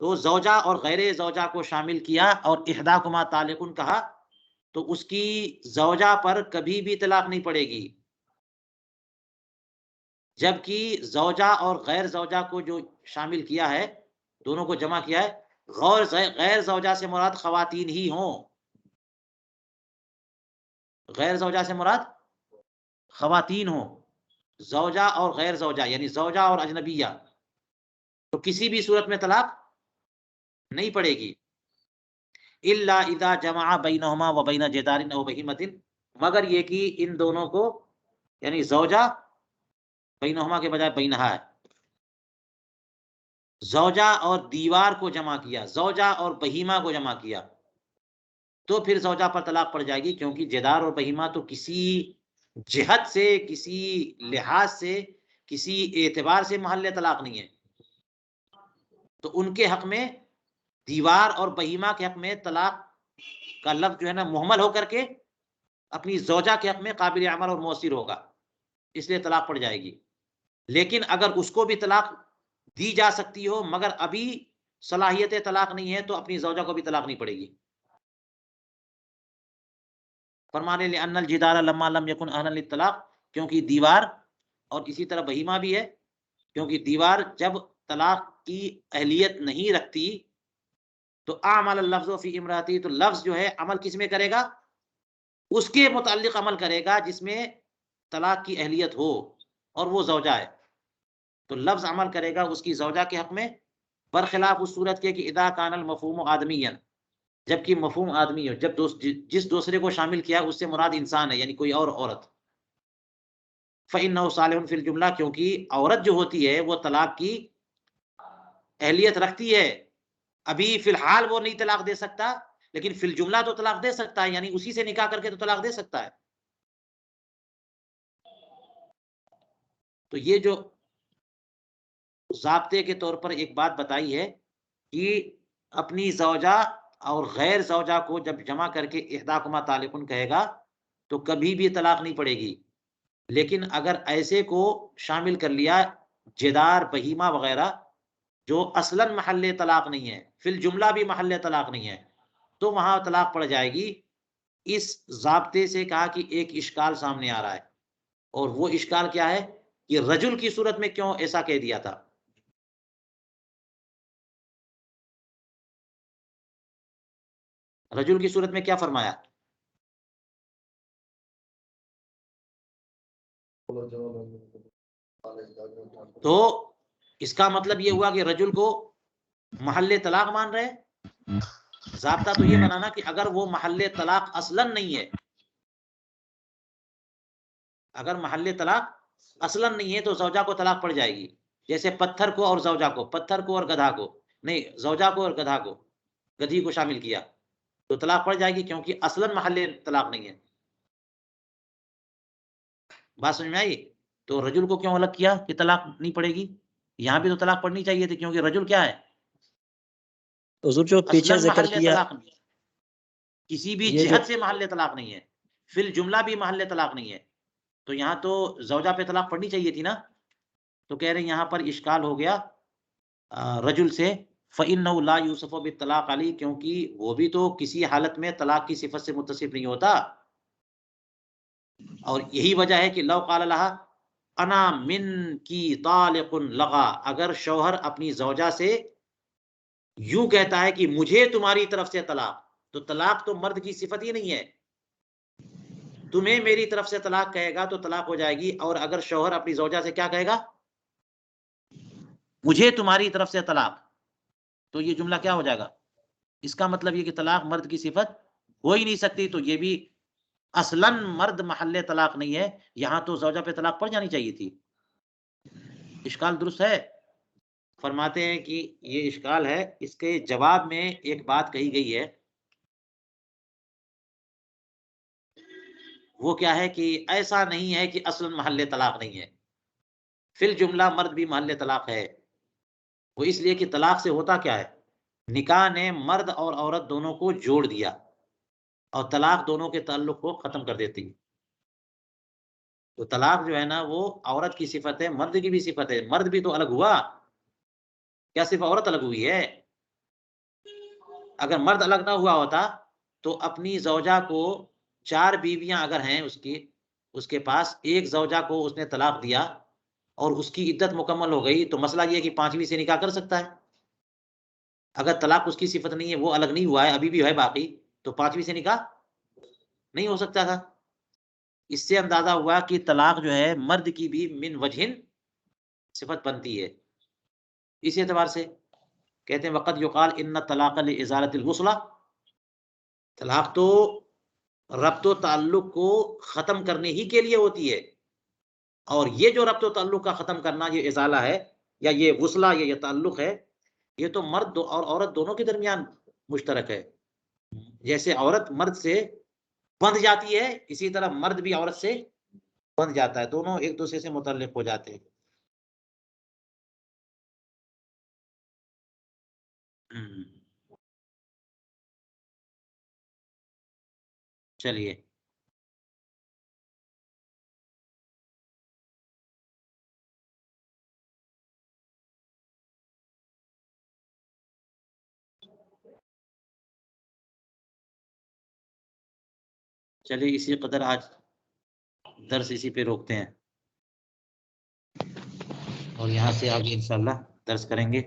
[SPEAKER 1] تو زوجہ اور غیر زوجہ کو شامل کیا اور احداکما طالقن کہا، تو اس کی زوجہ پر کبھی بھی طلاق نہیں پڑے گی، جبکہ زوجہ اور غیر زوجہ کو جو شامل کیا ہے، دونوں کو جمع کیا ہے، غیر زوجہ سے مراد خواتین ہی ہوں، غیر زوجہ سے مراد خواتین ہوں، زوجہ اور غیر زوجہ یعنی زوجہ اور اجنبیہ، تو کسی بھی صورت میں طلاق نہیں پڑے گی، الا اذا جمع بینہما و بین جدار او بہیمۃ، مگر یہ کہ ان دونوں کو، یعنی زوجہ بینہما کے بجائے بینہا ہے، زوجہ اور دیوار کو جمع کیا، زوجہ اور بہیمہ کو جمع کیا، تو پھر زوجہ پر طلاق پڑ جائے گی، کیونکہ جدار اور بہیمہ تو کسی جہت سے، کسی لحاظ سے، کسی اعتبار سے محل طلاق نہیں ہے، تو ان کے حق میں، دیوار اور بہیمہ کے حق میں طلاق کا لفظ جو ہے نا محمل ہو کر کے اپنی زوجہ کے حق میں قابل عمل اور مؤثر ہوگا، اس لیے طلاق پڑ جائے گی۔ لیکن اگر اس کو بھی طلاق دی جا سکتی ہو مگر ابھی صلاحیت طلاق نہیں ہے، تو اپنی زوجہ کو بھی طلاق نہیں پڑے گی۔ فرمانے لأن الجدار لما لم يكن اہلا للطلاق، کیونکہ دیوار، اور اسی طرح بہیمہ بھی ہے، کیونکہ دیوار جب طلاق کی اہلیت نہیں رکھتی تو اعمل اللفظ فی امراتی، تو لفظ جو ہے عمل کس میں کرے گا؟ اس کے متعلق عمل کرے گا جس میں طلاق کی اہلیت ہو، اور وہ زوجہ ہے، تو لفظ عمل کرے گا اس کی زوجہ کے حق میں، برخلاف اس صورت کے کہ اذا کان المفہوم آدمیا، جبکہ مفہوم آدمی ہو، جب جس دوسرے کو شامل کیا اس سے مراد انسان ہے، یعنی کوئی اور عورت، فإنه صالح فی الجملہ، کیونکہ عورت جو ہوتی ہے وہ طلاق کی اہلیت رکھتی ہے، ابھی فی الحال وہ نہیں طلاق دے سکتا، لیکن فی الجملہ تو طلاق دے سکتا ہے، یعنی اسی سے نکاح کر کے تو طلاق دے سکتا ہے۔ تو یہ جو ضابطے کے طور پر ایک بات بتائی ہے کہ اپنی زوجہ اور غیر زوجہ کو جب جمع کر کے احداکما طالقن کہے گا تو کبھی بھی طلاق نہیں پڑے گی، لیکن اگر ایسے کو شامل کر لیا، جدار، بہیمہ وغیرہ، جو اصلاً محل طلاق نہیں ہے، فی الجملہ بھی محل طلاق نہیں ہے، تو وہاں طلاق پڑ جائے گی۔ اس ضابطے سے کہا کہ ایک اشکال سامنے آ رہا ہے، اور وہ اشکال کیا ہے کہ رجل کی صورت میں کیوں ایسا کہہ دیا تھا؟ رجل کی صورت میں کیا فرمایا؟ تو اس کا مطلب یہ ہوا کہ رجل کو محل طلاق مان رہے۔ ضابطہ تو یہ بنانا کہ اگر وہ محل طلاق اصلاً نہیں ہے، اگر محل طلاق اصلاً نہیں ہے تو زوجہ کو طلاق پڑ جائے گی، جیسے پتھر کو اور زوجہ کو، پتھر کو اور گدھا کو، نہیں، زوجہ کو اور گدھا کو، گدھی کو شامل کیا تو طلاق پڑ جائے گی، کیونکہ اصلاً محل طلاق نہیں ہے۔ بات سمجھ میں آئی؟ تو رجل کو کیوں الگ کیا کہ طلاق نہیں پڑے گی؟ یہاں بھی تو طلاق پڑنی چاہیے تھی، کیونکہ رجل کیا ہے؟
[SPEAKER 2] حضور جو پیچھے
[SPEAKER 1] اصلاً
[SPEAKER 2] ذکر
[SPEAKER 1] محل
[SPEAKER 2] کیا،
[SPEAKER 1] طلاق نہیں ہے، کسی بھی
[SPEAKER 2] یہ جو
[SPEAKER 1] جہت سے محل طلاق نہیں ہے، فی الجملہ بھی محل طلاق نہیں ہے، تو یہاں تو زوجہ پہ طلاق پڑنی چاہیے تھی نا، تو کہہ رہے ہیں یہاں پر اشکال ہو گیا رجل سے، فَإِنَّهُ لَا يُوصَفُ بِالطَّلَاقِ عَلَيْهِ، کیونکہ وہ بھی تو کسی حالت میں طلاق کی صفت سے متصف نہیں ہوتا، اور یہی وجہ ہے کہ لو قال لها انا من کی طالق لغا، اگر شوہر اپنی زوجہ سے یوں کہتا ہے کہ مجھے تمہاری طرف سے طلاق، تو طلاق تو مرد کی صفت ہی نہیں ہے. تمہیں میری طرف سے طلاق کہے گا تو طلاق ہو جائے گی، اور اگر شوہر اپنی زوجہ سے کیا کہے گا؟ مجھے تمہاری طرف سے طلاق، تو یہ جملہ کیا ہو جائے گا؟ اس کا مطلب یہ کہ طلاق مرد کی صفت ہو ہی نہیں سکتی. تو یہ بھی اصلاً مرد محل طلاق نہیں ہے، یہاں تو زوجہ پہ طلاق پڑ جانی چاہیے تھی. اشکال درست ہے؟ فرماتے ہیں کہ یہ اشکال ہے. اس کے جواب میں ایک بات کہی گئی ہے، وہ کیا ہے کہ ایسا نہیں ہے کہ اصلاً محل طلاق نہیں ہے، فی الجملہ مرد بھی محل طلاق ہے. وہ اس لیے کہ طلاق سے ہوتا کیا ہے؟ نکاح نے مرد اور عورت دونوں کو جوڑ دیا، اور طلاق دونوں کے تعلق کو ختم کر دیتی. تو طلاق جو ہے نا وہ عورت کی صفت ہے، مرد کی بھی صفت ہے. مرد بھی تو الگ ہوا، کیا صرف عورت الگ ہوئی ہے؟ اگر مرد الگ نہ ہوا ہوتا تو اپنی زوجہ کو 4 بیویاں اگر ہیں اس کے پاس، ایک زوجہ کو اس نے طلاق دیا اور اس کی عدت مکمل ہو گئی، تو مسئلہ یہ ہے کہ 5ویں سے نکاح کر سکتا ہے. اگر طلاق اس کی صفت نہیں ہے، وہ الگ نہیں ہوا ہے، ابھی بھی ہے باقی، تو 5ویں سے نکاح نہیں ہو سکتا تھا. اس سے اندازہ ہوا کہ طلاق جو ہے مرد کی بھی من وجہن صفت بنتی ہے. اس اعتبار سے کہتے ہیں وقت یقال ان طلاق لازالۃ الوصلہ، طلاق تو ربط و تعلق کو ختم کرنے ہی کے لیے ہوتی ہے، اور یہ جو ربط و تعلق کا ختم کرنا یہ ازالہ ہے، یا یہ وصلہ یا یہ تعلق ہے، یہ تو مرد اور عورت دونوں کے درمیان مشترک ہے. جیسے عورت مرد سے بندھ جاتی ہے، اسی طرح مرد بھی عورت سے بندھ جاتا ہے، دونوں ایک دوسرے سے متعلق ہو جاتے ہیں. چلیے اسی قدر آج درس اسی پہ روکتے ہیں، اور یہاں سے آگے انشاءاللہ درس کریں گے.